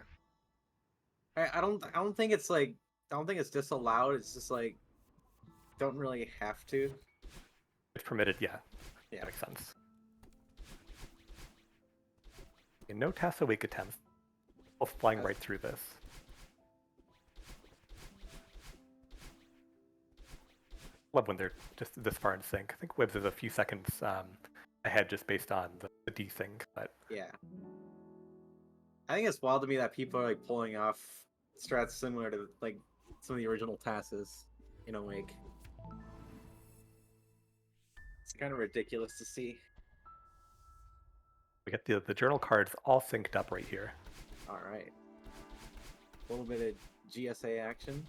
I don't think it's like I don't think it's disallowed. It's just like don't really have to. It's permitted, yeah. Yeah. That makes sense. Okay, no Tasso Wake attempts. Both flying right through this. Love when they're just this far in sync. I think Wibbs is a few seconds ahead just based on the desync, but Yeah. I think it's wild to me that people are like pulling off strats similar to like some of the original Tasses in a wake. It's kind of ridiculous to see. we get the journal cards all synced up right here. All right. A little bit of GSA action.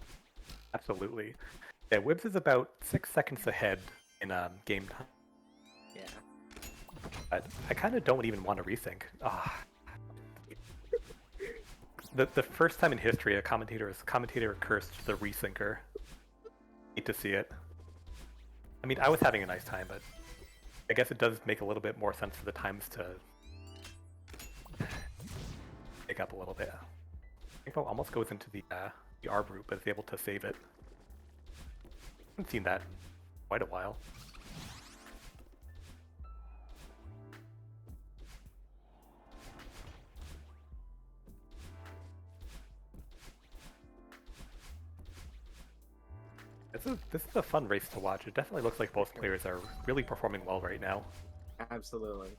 Absolutely. Yeah, Wibbs is about 6 seconds ahead in game time. Yeah. But I kind of don't even want to resync. The first time in history a commentator cursed the resyncer. Hate to see it. I mean, I was having a nice time, but I guess it does make a little bit more sense for the times to pick up a little bit. Info almost goes into the R route, but is able to save it. Haven't seen that in quite a while. This is a fun race to watch. It definitely looks like both players are really performing well right now. Absolutely.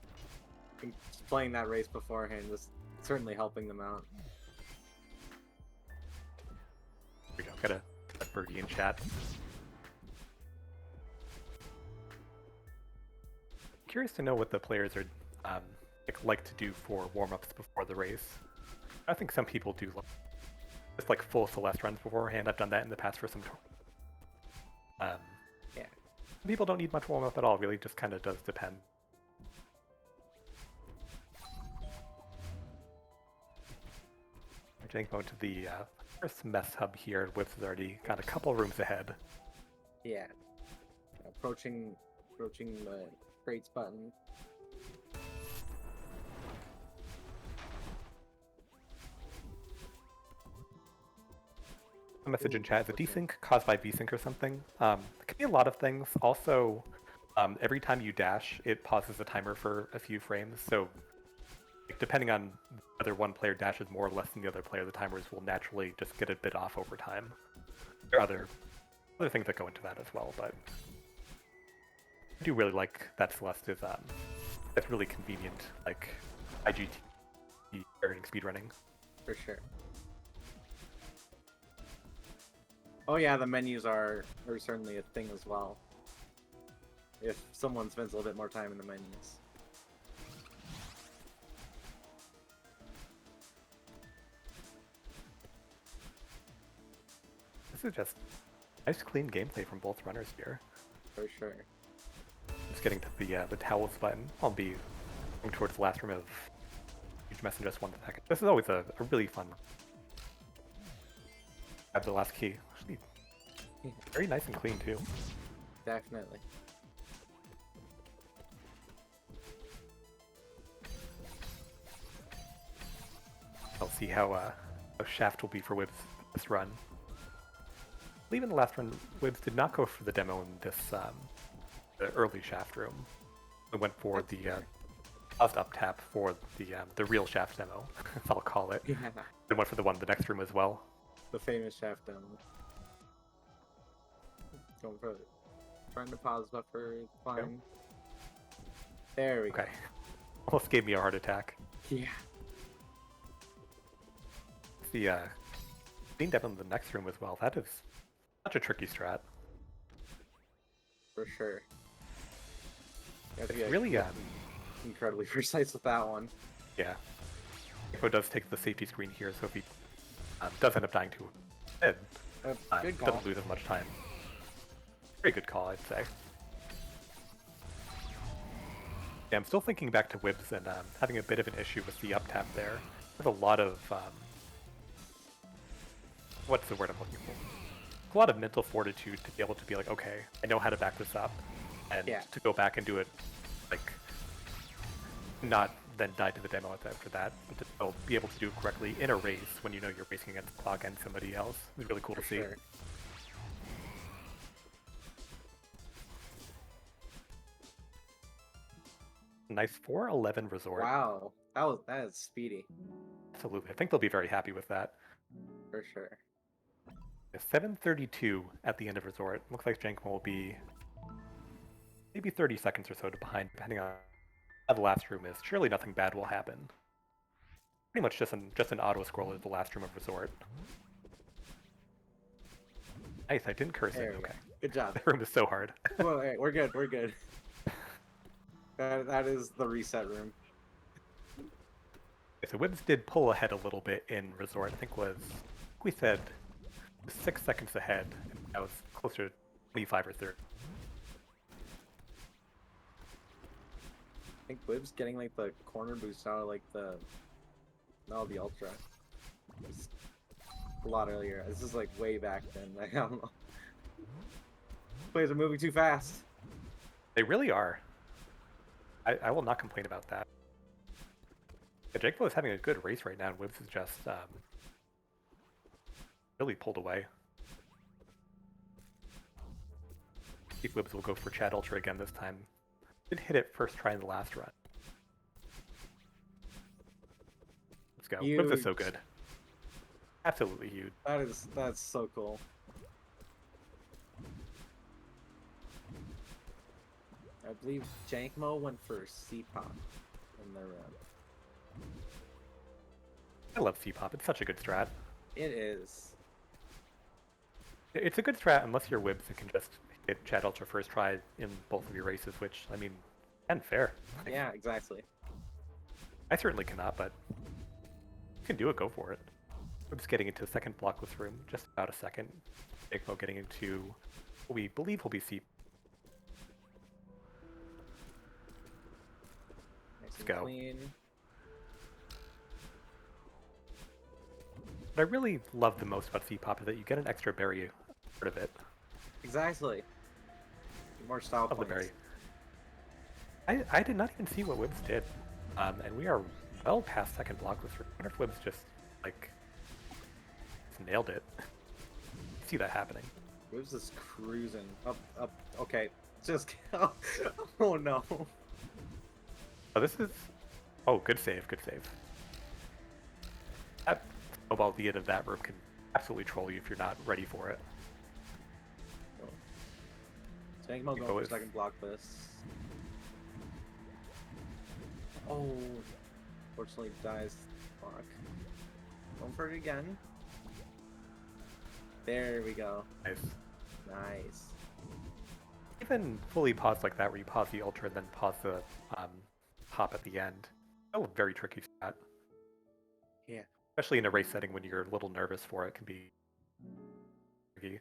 I think just playing that race beforehand was certainly helping them out. Here we go. Got a birdie in chat. Curious to know what the players are like to do for warm-ups before the race. I think some people do just like full Celeste runs beforehand. I've done that in the past for some Yeah. some people don't need much warm-up at all. Really just kind of does depend. I think going to the first mess hub here. Whips has already got a couple rooms ahead. Yeah. Approaching the crates button. A message in chat is a desync caused by vsync or something. It could be a lot of things. Also, every time you dash, it pauses the timer for a few frames. So, depending on whether one player dashes more or less than the other player, the timers will naturally just get a bit off over time. There are other things that go into that as well, but I do really like that Celeste is that's really convenient, like IGT speedrunning. For sure. Oh yeah, the menus are certainly a thing as well. If someone spends a little bit more time in the menus. This is just nice, clean gameplay from both runners here. For sure. Just getting to the towels button. I'll be going towards the last room of Huge Mess in just 1 second. This is always a really fun. Grab the last key. Actually, very nice and clean too. Definitely. I'll see how Shaft will be for Wibbs this run. I believe in the last run, Wibbs did not go for the demo in this the early Shaft room. We went for the paused up tap for the real Shaft demo, as I'll call it. Yeah. Then went for the one in the next room as well. The famous shaft demo. Going for it. Trying to pause buffer. Fine. Yep. There we go. Okay. Almost gave me a heart attack. Yeah. The clean demo in the next room as well. That is such a tricky strat. For sure. You have to It's be, really incredibly precise with that one. yeah. Echo does take the safety screen here, so if he does end up dying to head, Good call. doesn't lose as much time. Very good call, I'd say. Yeah, I'm still thinking back to Wibbs and having a bit of an issue with the up tap there. There's a lot of what's the word I'm looking for? A lot of mental fortitude to be able to be like, okay, I know how to back this up, and Yeah. to go back and do it, like, not then die to the demo after that, but to still be able to do it correctly in a race when you know you're racing against the clock and somebody else. It's really cool For to see. sure. Nice 411 resort. Wow. That is speedy. Absolutely. I think they'll be very happy with that. For sure. 7:32 at the end of resort. Looks like Jankmo will be maybe 30 seconds or so to behind, depending on how the last room is. Surely nothing bad will happen. Pretty much just an auto scroll is the last room of resort. Nice, I didn't curse There it. we go. Okay. Good job. That room is so hard. Well, hey, we're good. We're good. That is the reset room. Okay, so Wibbs did pull ahead a little bit in resort. I think we said 6 seconds ahead, and that was closer to 25 or 30. I think Wibb's getting like the corner boost out of like the ultra. It was a lot earlier. This is like way back then. I don't know. Players are moving too fast. They really are. I will not complain about that. Yeah, Jakepo is having a good race right now, and Wibbs is just really pulled away. I think Wibbs will go for Chad Ultra again this time. Did hit it first try in the last run. Let's go. Wibbs is so Huge. good. Absolutely huge. That's so cool. I believe Jankmo went for C-Pop in their run. I love C-Pop. It's such a good strat. It is. It's a good strat unless you're Wibbs and can just hit Chad Ultra first try in both of your races, which, I mean, and fair. Yeah, exactly. I certainly cannot, but you can do it, go for it. I'm just getting into the second blockless room, just about a second. Jakepo getting into what we believe will be C. Nice and go. clean. What I really love the most about C-Pop is that you get an extra berry part of it. Exactly. More style Love the points. berry. I did not even see what Wibbs did. And we are well past second blockless room. I wonder if Wibbs just, like, nailed it. See that happening. Wibbs is cruising up. Okay, just oh no. Oh, this is... Oh, good save, good save. That snowball at the end of that room can absolutely troll you if you're not ready for it. Jankmo You going go for with- second block this. Oh, fortunately dies block. Going for it again. There we go. Nice. Nice. Even fully pause like that, where you pause the ultra and then pause the hop at the end. Still a very tricky strat. Yeah. Especially in a race setting when you're a little nervous for it, can be tricky.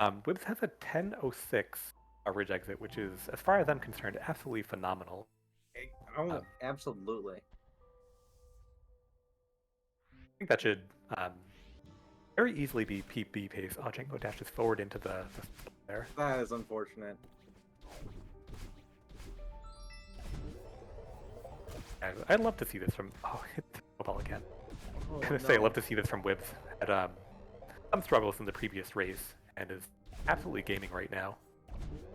Wibbs has a 10:06 ridge exit, which is, as far as I'm concerned, absolutely phenomenal. Oh, absolutely. I think that should very easily be PB pace. Oh, Janko dashes forward into the there. That is unfortunate. I'd love to see this from. Oh, hit the ball again. Oh, I was gonna say, I'd love to see this from Wibbs. Had some struggles in the previous race and is absolutely gaming right now.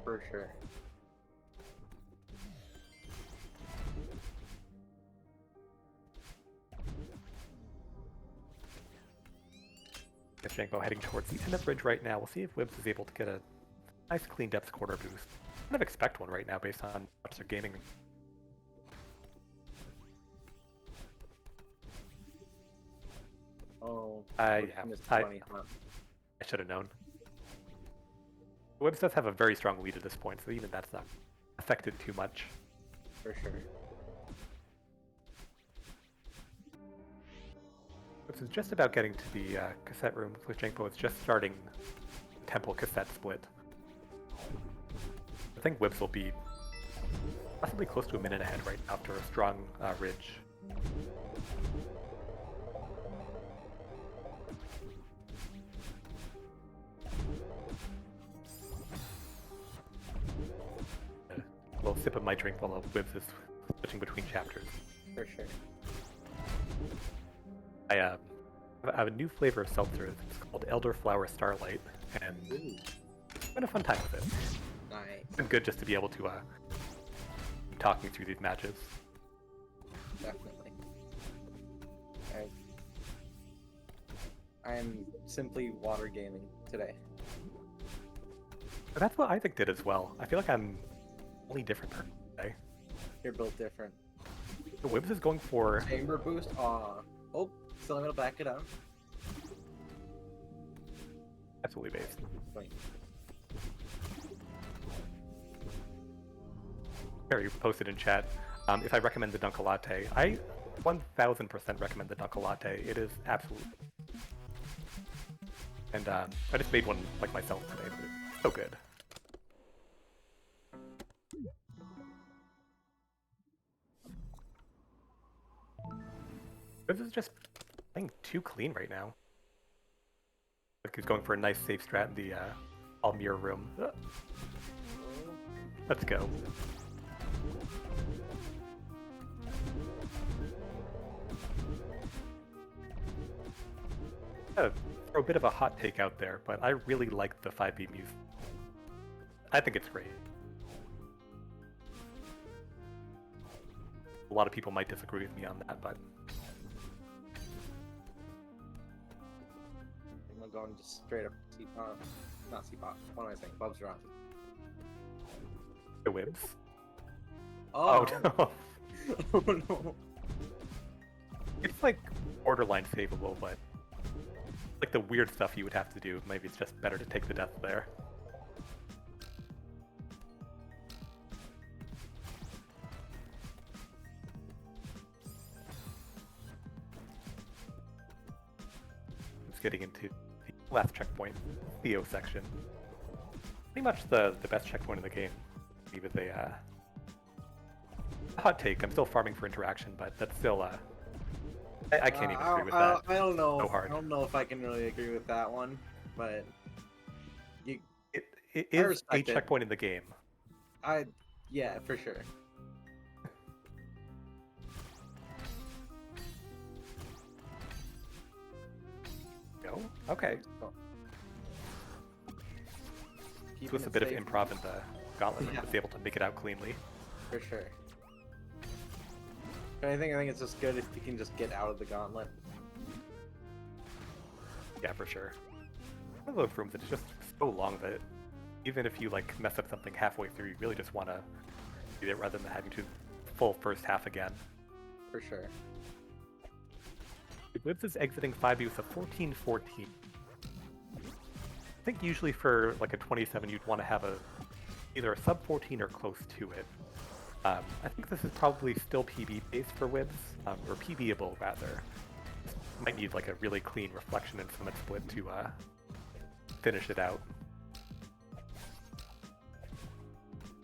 For sure. Janko heading towards the end of the bridge right now. We'll see if Wibbs is able to get a nice clean depth quarter boost. I kind of expect one right now based on how much they're gaming. Oh, I missed 20, huh? should have known. Wibbs does have a very strong lead at this point, so even that's not affected too much. For sure. Wibbs is just about getting to the cassette room. Janko is just starting Temple cassette split. I think Wibbs will be possibly close to a minute ahead right after a strong ridge. A little sip of my drink while Wibbs is switching between chapters. For sure. I have a new flavor of seltzer. It's called Elderflower Starlight, and Ooh, it's been a fun time with it. nice. It's been good just to be able to keep talking through these matches. Definitely. I'm simply water gaming today. But that's what Isaac did as well. I feel like I'm only different person today. You're built different. The Wibbs is going for Chamber boost. Oh, still able to back it up. absolutely based. Wait. Harry posted in chat if I recommend the Dunkel Latte. I 1000% recommend the Dunkel Latte. It is absolute. And I just made one like myself today, but it's so good. This is just playing too clean right now. Like he's going for a nice safe strat in the all mirror room. Let's go. Throw a bit of a hot take out there, but I really like the 5B music. I think it's great. A lot of people might disagree with me on that, but I'm going just straight up C-pop. Not C-pop. What am I saying? Bub's wrong. the Wibbs. Oh, no. oh no. It's like borderline savable, but like the weird stuff you would have to do. Maybe it's just better to take the death there. It's getting into the last checkpoint, Theo section. Pretty much the best checkpoint in the game. Even a hot take. I'm still farming for interaction, but that's still I can't even agree with that. I don't know. So hard. I don't know if I can really agree with that one, but It I is a respect it. checkpoint in the game. Yeah, for sure. Go? Okay. Keeping With a it bit of safe, improv in the gauntlet, Yeah. was able to make it out cleanly. for sure. But I think it's just good if you can just get out of the gauntlet. Yeah, for sure. One of those rooms that's just so long that even if you like mess up something halfway through, you really just want to beat it rather than having to full first half again. For sure. Wibbs is exiting 5B with a 14-14. I think usually for like a 27, you'd want to have either a sub 14 or close to it. I think this is probably still PB based for Wibs, or PBable rather. Might need like a really clean reflection and summit split to finish it out.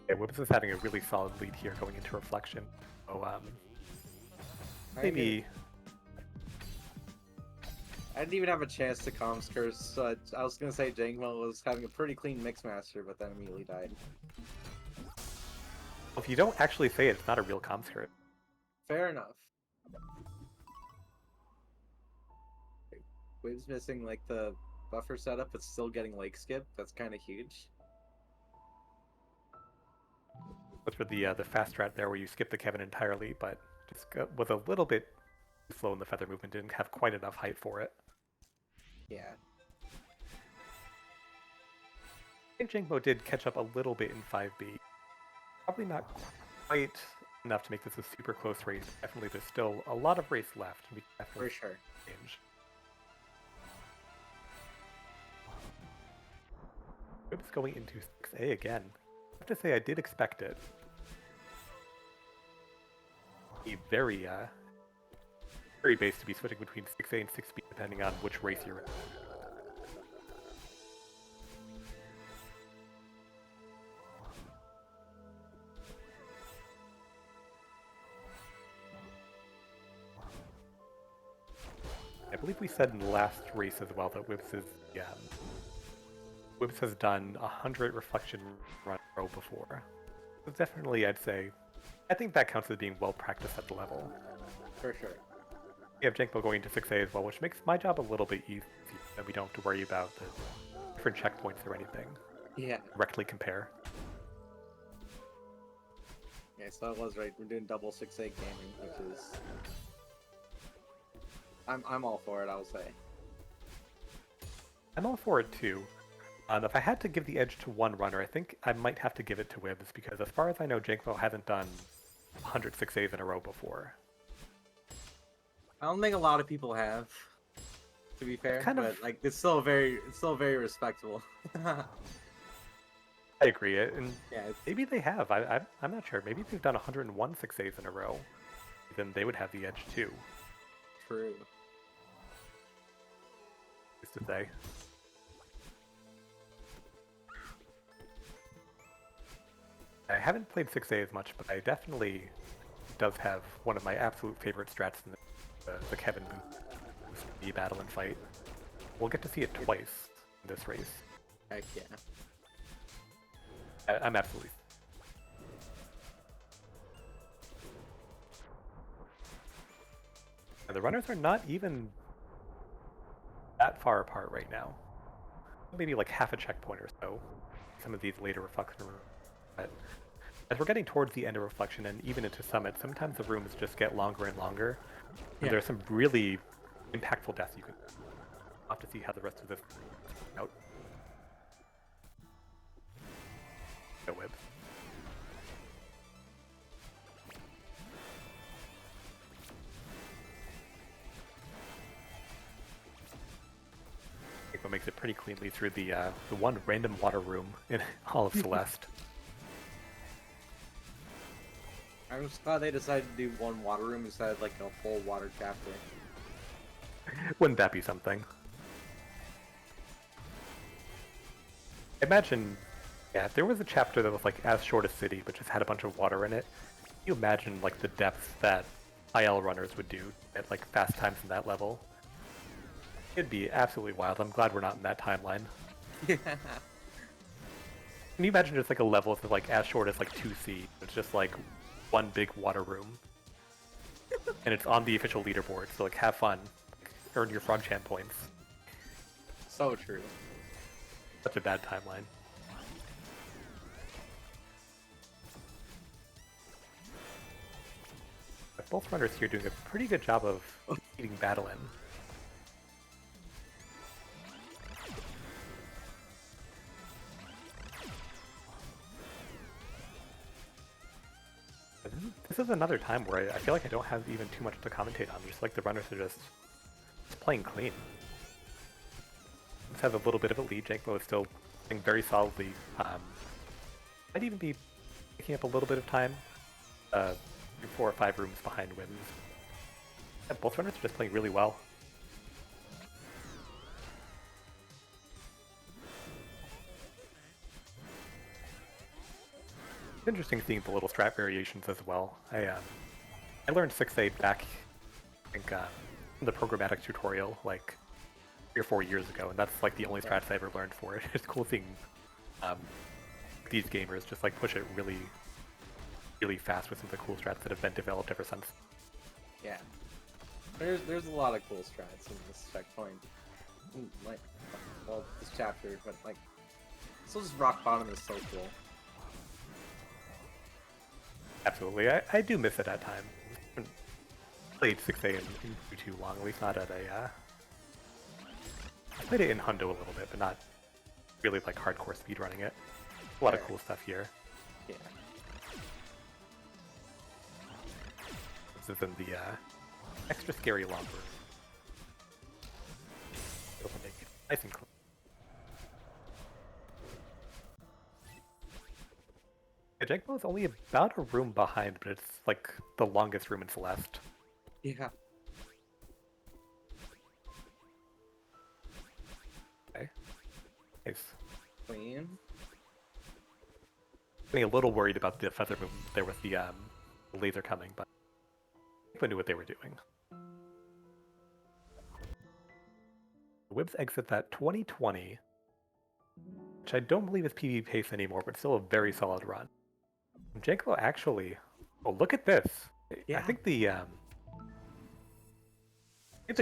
Yeah, Wibs is having a really solid lead here going into reflection. So maybe. I didn't even have a chance to comms curse, so I was gonna say Jangmo was having a pretty clean mixmaster, but then immediately died. If you don't actually say it, it's not a real comms curse. Fair enough. Wave's missing like the buffer setup, but still getting lake skip. That's kind of huge. Look for the fast strat there where you skip the Kevin entirely, but just was a little bit slow in the feather movement, didn't have quite enough height for it. Yeah. I think Jingbo did catch up a little bit in 5B. Probably not quite enough to make this a super close race. Definitely there's still a lot of race left. We For sure. change. Oops, going into 6A again. I have to say I did expect it. Be very base to be switching between 6A and 6B depending on which race you're in. I believe we said in the last race as well that Whips has done 100 reflection run in a row before. So definitely, I'd say, I think that counts as being well practiced at the level. For sure. We have Jankbo going into 6A as well, which makes my job a little bit easier, and we don't have to worry about the different checkpoints or anything. Yeah. Directly compare. Yeah, so that was right. We're doing double 6A gaming, which is... I'm all for it, I will say. I'm all for it too. If I had to give the edge to one runner, I think I might have to give it to Wibbs, because as far as I know, Jankbo hasn't done 100 6As in a row before. I don't think a lot of people have, to be fair, kind but of... like it's still very respectable. I agree, and Yeah, maybe they have. I'm not sure. Maybe they've done 101 6As in a row. Then they would have the edge too. true. Just to say. I haven't played 6A as much, but I definitely does have one of my absolute favorite strats in the Kevin boost, the battle and fight. We'll get to see it twice in this race. Heck yeah. I'm absolutely. And the runners are not even that far apart right now. Maybe like half a checkpoint or so. Some of these later reflection rooms. But as we're getting towards the end of reflection and even into summit, sometimes the rooms just get longer and longer. And Yeah. there's some really impactful deaths you can. I'll have to see how the rest of this out. Go Wib. What makes it pretty cleanly through the one random water room in all of Celeste. I'm just glad they decided to do one water room instead of like a full water chapter. Wouldn't that be something? Imagine, yeah, if there was a chapter that was like as short as City, but just had a bunch of water in it, can you imagine like the depths that IL runners would do at like fast times in that level? It'd be absolutely wild. I'm glad we're not in that timeline. Yeah. Can you imagine just like a level that's like as short as like 2C? It's just like one big water room. And it's on the official leaderboard, so like have fun. Earn your frog champ points. So true. Such a bad timeline. But both runners here doing a pretty good job of eating battle in. This is another time where I feel like I don't have even too much to commentate on. Just like the runners are just playing clean. Webs has a little bit of a lead. Jankmo is still playing very solidly. Might even be picking up a little bit of time. 4 or 5 rooms behind Wims. Yeah, both runners are just playing really well. It's interesting seeing the little strat variations as well. I learned 6A back, I think, in the programmatic tutorial like 3 or 4 years ago, and that's like the only strats I ever learned for it. It's cool seeing these gamers just like push it really, really fast with some of the cool strats that have been developed ever since. Yeah. There's a lot of cool strats in this checkpoint. Like, well, this chapter, but like, still just rock bottom is so cool. Absolutely, I do miss it at times. I haven't played 6A in too long, at least not at a. I played it in Hundo a little bit, but not really like hardcore speedrunning it. A lot of cool stuff here. Yeah. This is in the extra scary lumber. It'll make it nice and clean. Yeah, Jankmo is only about a room behind, but it's like the longest room in Celeste. Yeah. Okay. Nice. Clean. Getting a little worried about the feather movement there with the laser coming, but I knew what they were doing. The Wibs exit at 2020, which I don't believe is PvP pace anymore, but still a very solid run. Jankmo actually, oh look at this! Yeah. I think the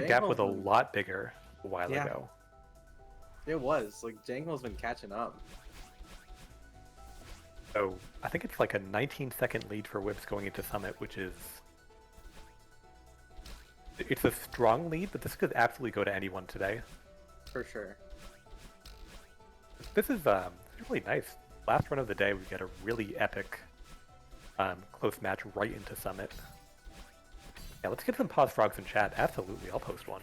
gap was a lot bigger a while ago. It was like Django's been catching up. So I think it's like a 19-second lead for Wibs going into Summit, which is it's a strong lead, but this could absolutely go to anyone today. For sure. This is really nice. Last run of the day, we get a really epic close match right into Summit. Yeah, let's get some pause frogs in chat. Absolutely, I'll post one.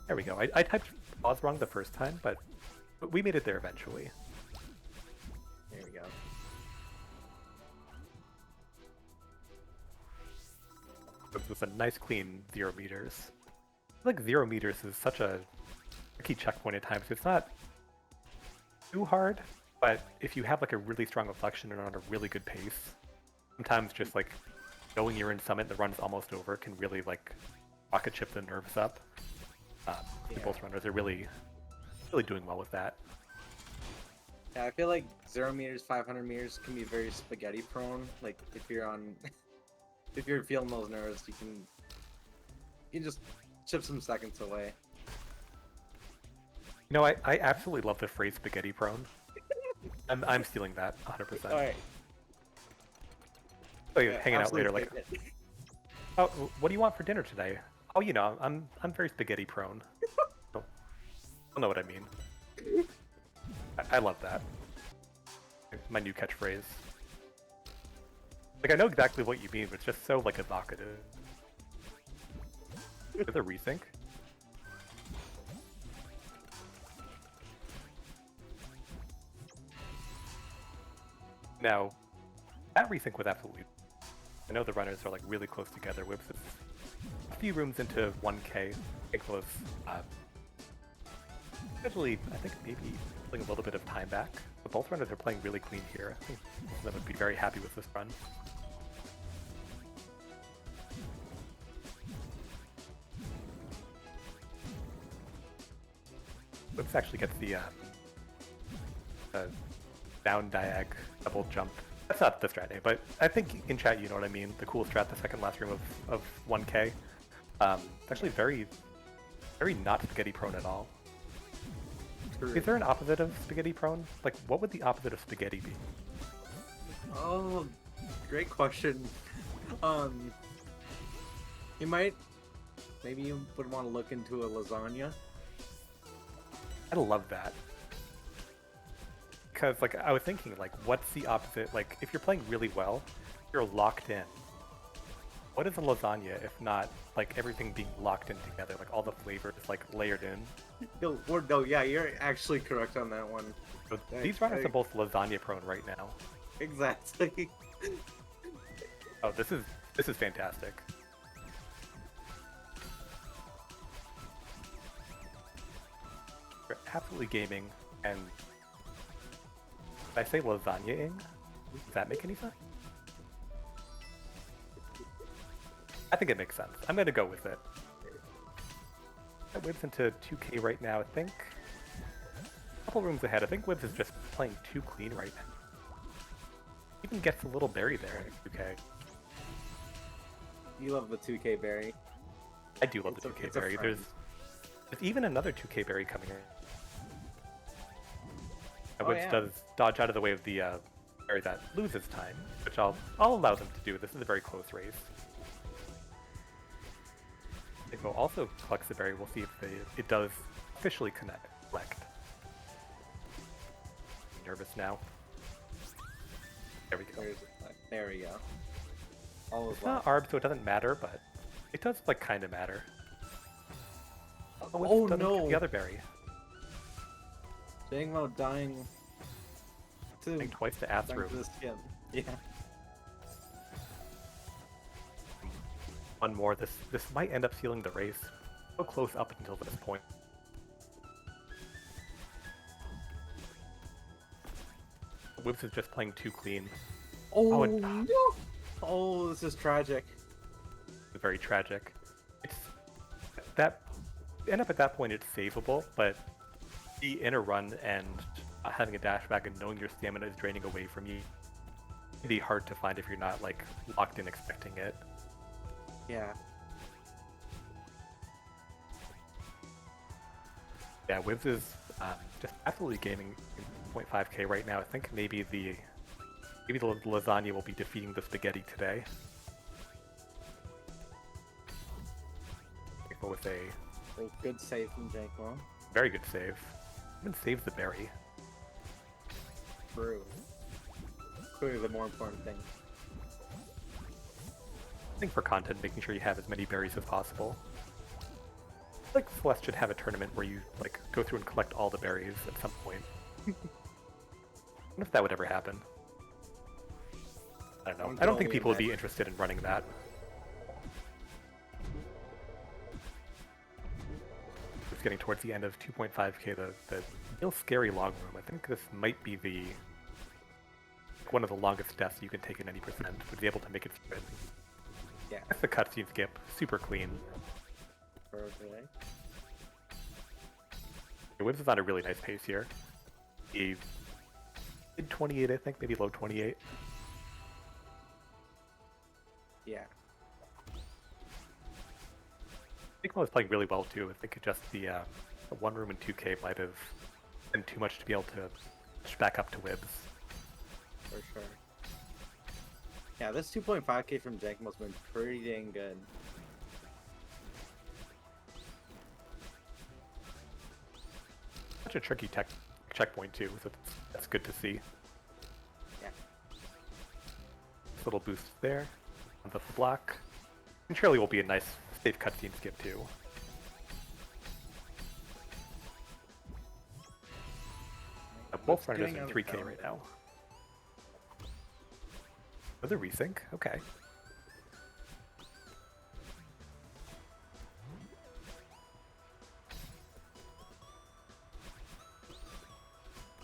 There we go. I typed pause wrong the first time, but we made it there eventually. There we go. This was a nice clean 0 meters. I feel like 0 meters is such a tricky checkpoint at times. It's not too hard, but if you have like a really strong reflection and on a really good pace, sometimes just like knowing you're in Summit, the run's almost over, can really like rocket chip the nerves up. Both runners are really doing well with that. Yeah, I feel like 0 meters, 500 meters can be very spaghetti prone. Like if you're on, if you're feeling those nerves, you can just chip some seconds away. You know, I absolutely love the phrase spaghetti prone. I'm stealing that 100%. All right. Oh, you're hanging out later, absolutely like, oh, what do you want for dinner today? Oh, you know, I'm very spaghetti prone. You'll know what I mean. I love that. My new catchphrase. Like, I know exactly what you mean, but it's just so, like, evocative. With a resync? Now, that resync was absolutely... I know the runners are, like, really close together. Whips is a few rooms into 1K. Getting close. Actually, I think maybe pulling a little bit of time back. But both runners are playing really clean here. I think they would be very happy with this run. Whips actually gets the down diag double jump. That's not the strat name, but I think in chat you know what I mean. The cool strat, the second last room of 1K. Actually very not spaghetti prone at all. True. Is there an opposite of spaghetti prone? Like, what would the opposite of spaghetti be? Oh, great question. Maybe you would want to look into a lasagna. I love that. Because, like, I was thinking, like, what's the opposite? Like, if you're playing really well, you're locked in. What is a lasagna if not like everything being locked in together, like all the flavors like layered in? No, yeah, you're actually correct on that one. So I- these runners I- are both lasagna prone right now. Exactly. Oh, this is fantastic. We're absolutely gaming, and did I say lasagna-ing? Does that make any sense? I think it makes sense. I'm gonna go with it. That Wibs into 2K right now, I think. A couple rooms ahead. I think Wibs is just playing too clean right now. Even gets a little berry there in 2K. You love the 2K berry. I do love It's the a- 2K it's a berry. friend. There's even another 2K berry coming in. Oh, Wibs yeah. does dodge out of the way of the berry that loses time, which I'll allow them to do. This is a very close race. Nico also collects the berry. We'll see if it does officially collect. Nervous now. There we go. There we go. All is It's well. not ARB, so it doesn't matter, but it does like kind of matter. Oh, Wibs doesn't get no! the other berry. Jangmo dying to Dying twice to ass dying room. to the skin. Yeah. One more. This might end up sealing the race. So close up until this point. Wibs is just playing too clean. Oh, and- no! Oh, this is tragic. It's very tragic. It's that end up at that point. It's savable, but be in a run and having a dash back and knowing your stamina is draining away from you, it'd be hard to find if you're not like locked in expecting it. Yeah. Yeah, Wibs is just absolutely gaming in 0.5k right now. I think maybe the lasagna will be defeating the spaghetti today. Go with a Oh, good save from Jangmo. very good save. Even saves the berry. True. Clearly the more important thing. I think for content, making sure you have as many berries as possible. I feel like Celeste should have a tournament where you like go through and collect all the berries at some point. I wonder if that would ever happen. I don't know. I'm I don't think totally people would be imagine. interested in running that. It's getting towards the end of 2.5k, the real scary long room. I think this might be one of the longest deaths you can take in any percent. Would be able to make it through it. Yeah. That's the cutscene skip. Super clean. Perfect. Wibs is on a really nice pace here. He did 28, I think, maybe low 28. Yeah. Sigma was playing really well too. I think it just the one room in 2K might have been too much to be able to push back up to Wibs. For sure. Yeah, this 2.5k from Jangmo's been pretty dang good. Such a tricky checkpoint too, so that's good to see. Yeah. Little boost there on the block. And surely will be a nice safe cutscene skip too. Both It's runners getting in out of 3K bounds. right now. Another resync? Okay.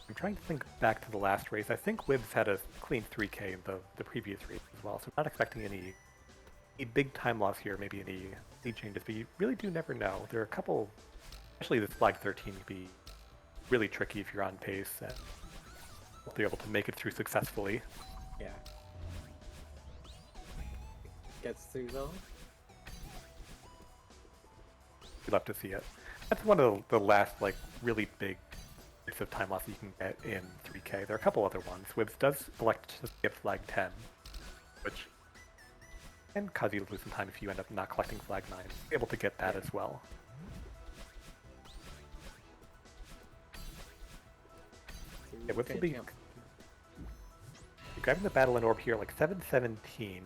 I'm trying to think back to the last race. I think Wibs had a clean 3K in the previous race as well, so I'm not expecting any big time loss here, maybe any changes, but you really do never know. There are a couple, especially this flag 13 can be really tricky if you're on pace and hope they're able to make it through successfully. Yeah. Gets through though. We'd love to see it. That's one of the last like really big bits of time loss you can get in 3K. There are a couple other ones. Wibs does elect to skip flag 10, which can cause you to lose some time if you end up not collecting flag 9. Be able to get that as well. Yeah, Wibs will be grabbing the battle in orb here like 717.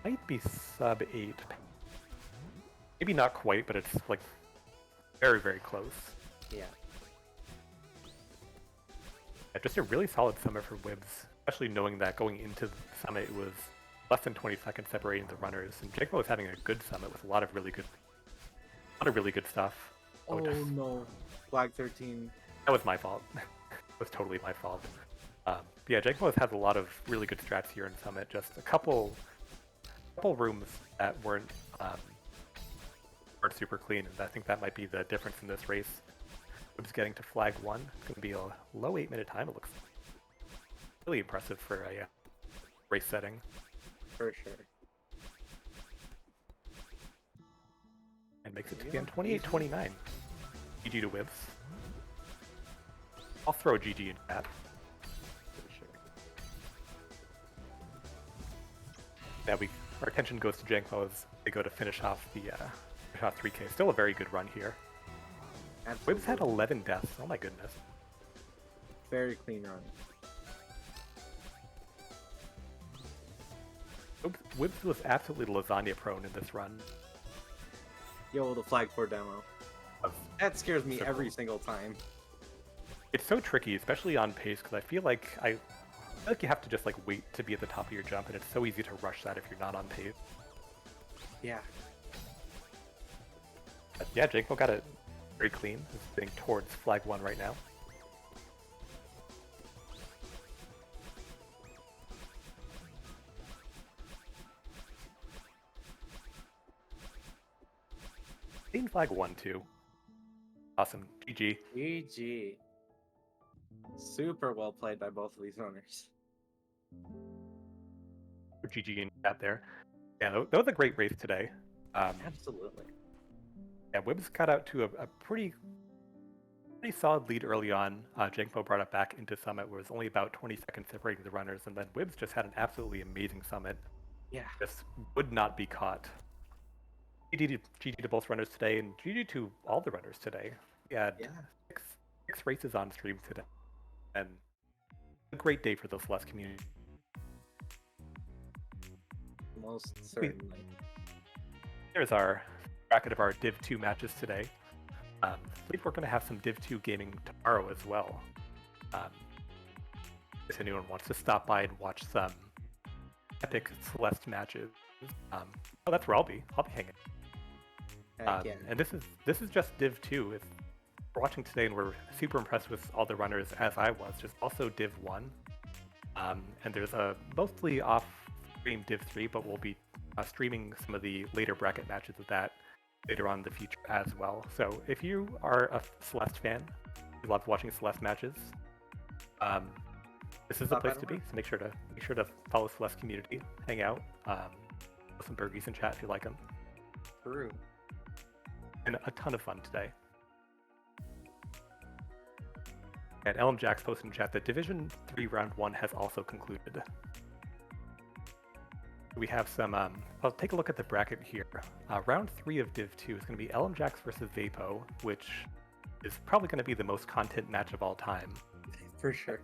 might be sub 8. Maybe not quite, but it's like very, very close. Yeah. Yeah, just a really solid summit for Wibs, especially knowing that going into the summit it was less than 20 seconds separating the runners, and Jacob was having a good summit with a lot of really good stuff. Oh no. Flag 13. That was my fault. It was totally my fault. Yeah, Jacob has had a lot of really good strats here in Summit. Just a couple rooms that weren't super clean, and I think that might be the difference in this race. Wibs getting to flag 1. It's going to be a low 8-minute time, it looks really impressive for a race setting. For sure. And makes it to the end 28-29. GG to Wibs. I'll throw GG in chat. For sure. Now our attention goes to Jankpo as they go to finish off the 3K. Still a very good run here. Wibs had 11 deaths. Oh my goodness. Very clean run. Wibs was absolutely lasagna prone in this run. Yo, the flag 4 demo. That scares me So every cool. single time. It's so tricky, especially on pace, because I feel like you have to just like wait to be at the top of your jump, and it's so easy to rush that if you're not on pace. Yeah. But yeah, Jankpo got it very clean. He's getting towards flag 1 right now. Clean flag 1 too. Awesome. GG. GG. Super well played by both of these runners. GG in chat there. Yeah, that was a great race today. Absolutely. Yeah, Wibs got out to a pretty solid lead early on. Jankpo brought it back into Summit, where it was only about 20 seconds separating the runners, and then Wibs just had an absolutely amazing Summit. Yeah. Just would not be caught. GG to both runners today, and GG to all the runners today. We had six races on stream today, and a great day for the Celeste community. Most certainly. Here's our bracket of our Div 2 matches today. I believe we're going to have some Div 2 gaming tomorrow as well. If anyone wants to stop by and watch some epic Celeste matches, that's where I'll be. I'll be hanging. Yeah. And this is just Div 2. If we're watching today and we're super impressed with all the runners, as I was, just also Div 1. And there's a mostly off-stream Div 3, but we'll be streaming some of the later bracket matches of that later on in the future as well. So if you are a Celeste fan, you love watching Celeste matches, this is the place to be. So make sure to follow Celeste community, hang out, with some burgies in chat if you like them. True. And a ton of fun today. And Elm Jacks posted in chat that Division 3 Round 1 has also concluded. We have some, I'll take a look at the bracket here. Round 3 of Div 2 is going to be Elm Jacks versus Vapo, which is probably going to be the most content match of all time. For sure.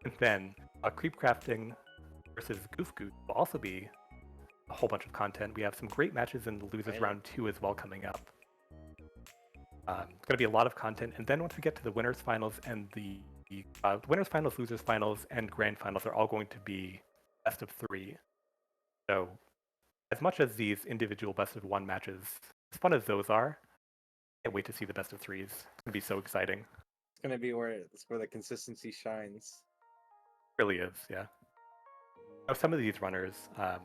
And then Creep Crafting versus Goof Goot will also be a whole bunch of content. We have some great matches in the Losers Round 2 as well coming up. It's going to be a lot of content. And then once we get to the Winners Finals and the Winners Finals, Losers Finals, and Grand Finals are all going to be best of 3. So as much as these individual best of 1 matches, as fun as those are, I can't wait to see the best of 3s. It's going to be so exciting. It's gonna be where the consistency shines. It really is, yeah. Now, some of these runners are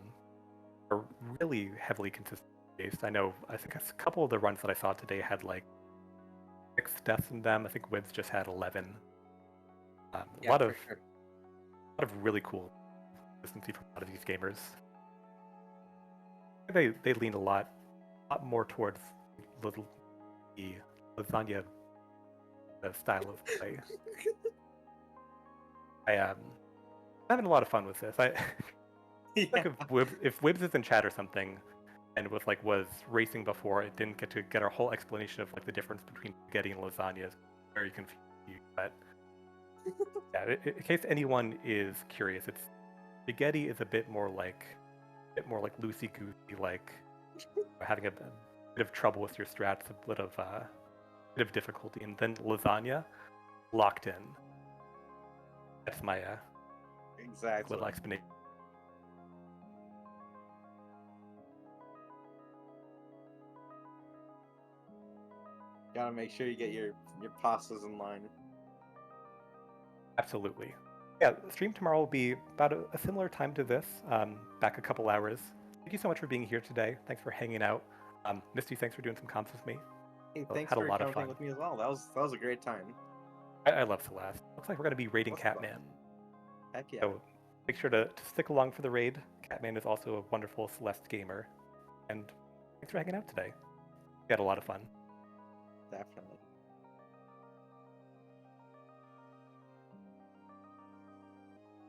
really heavily consistent based. I think a couple of the runs that I saw today had like 6 deaths in them. I think Wibs just had 11. A lot of really cool consistency from a lot of these gamers. They lean a lot more towards the lasagna style of play. I'm having a lot of fun with this. Like if Wibs is in chat or something, and was racing before, it didn't get to get our whole explanation of like the difference between spaghetti and lasagna. It's very confused. But yeah, in case anyone is curious, spaghetti is a bit more like bit more like loosey goosey, like having a bit of trouble with your strats, a bit of difficulty, and then lasagna, locked in. That's my Exactly. little explanation. Gotta make sure you get your pastas in line. Absolutely. Yeah, the stream tomorrow will be about a similar time to this, back a couple hours. Thank you so much for being here today. Thanks for hanging out. Misty, thanks for doing some comps with me. Hey, Well, thanks had a for lot of coming fun. with me as well. That was a great time. I love Celeste. Looks like we're going to be raiding That was fun. Catman. Heck yeah. So make sure to stick along for the raid. Catman is also a wonderful Celeste gamer. And thanks for hanging out today. We had a lot of fun. Definitely.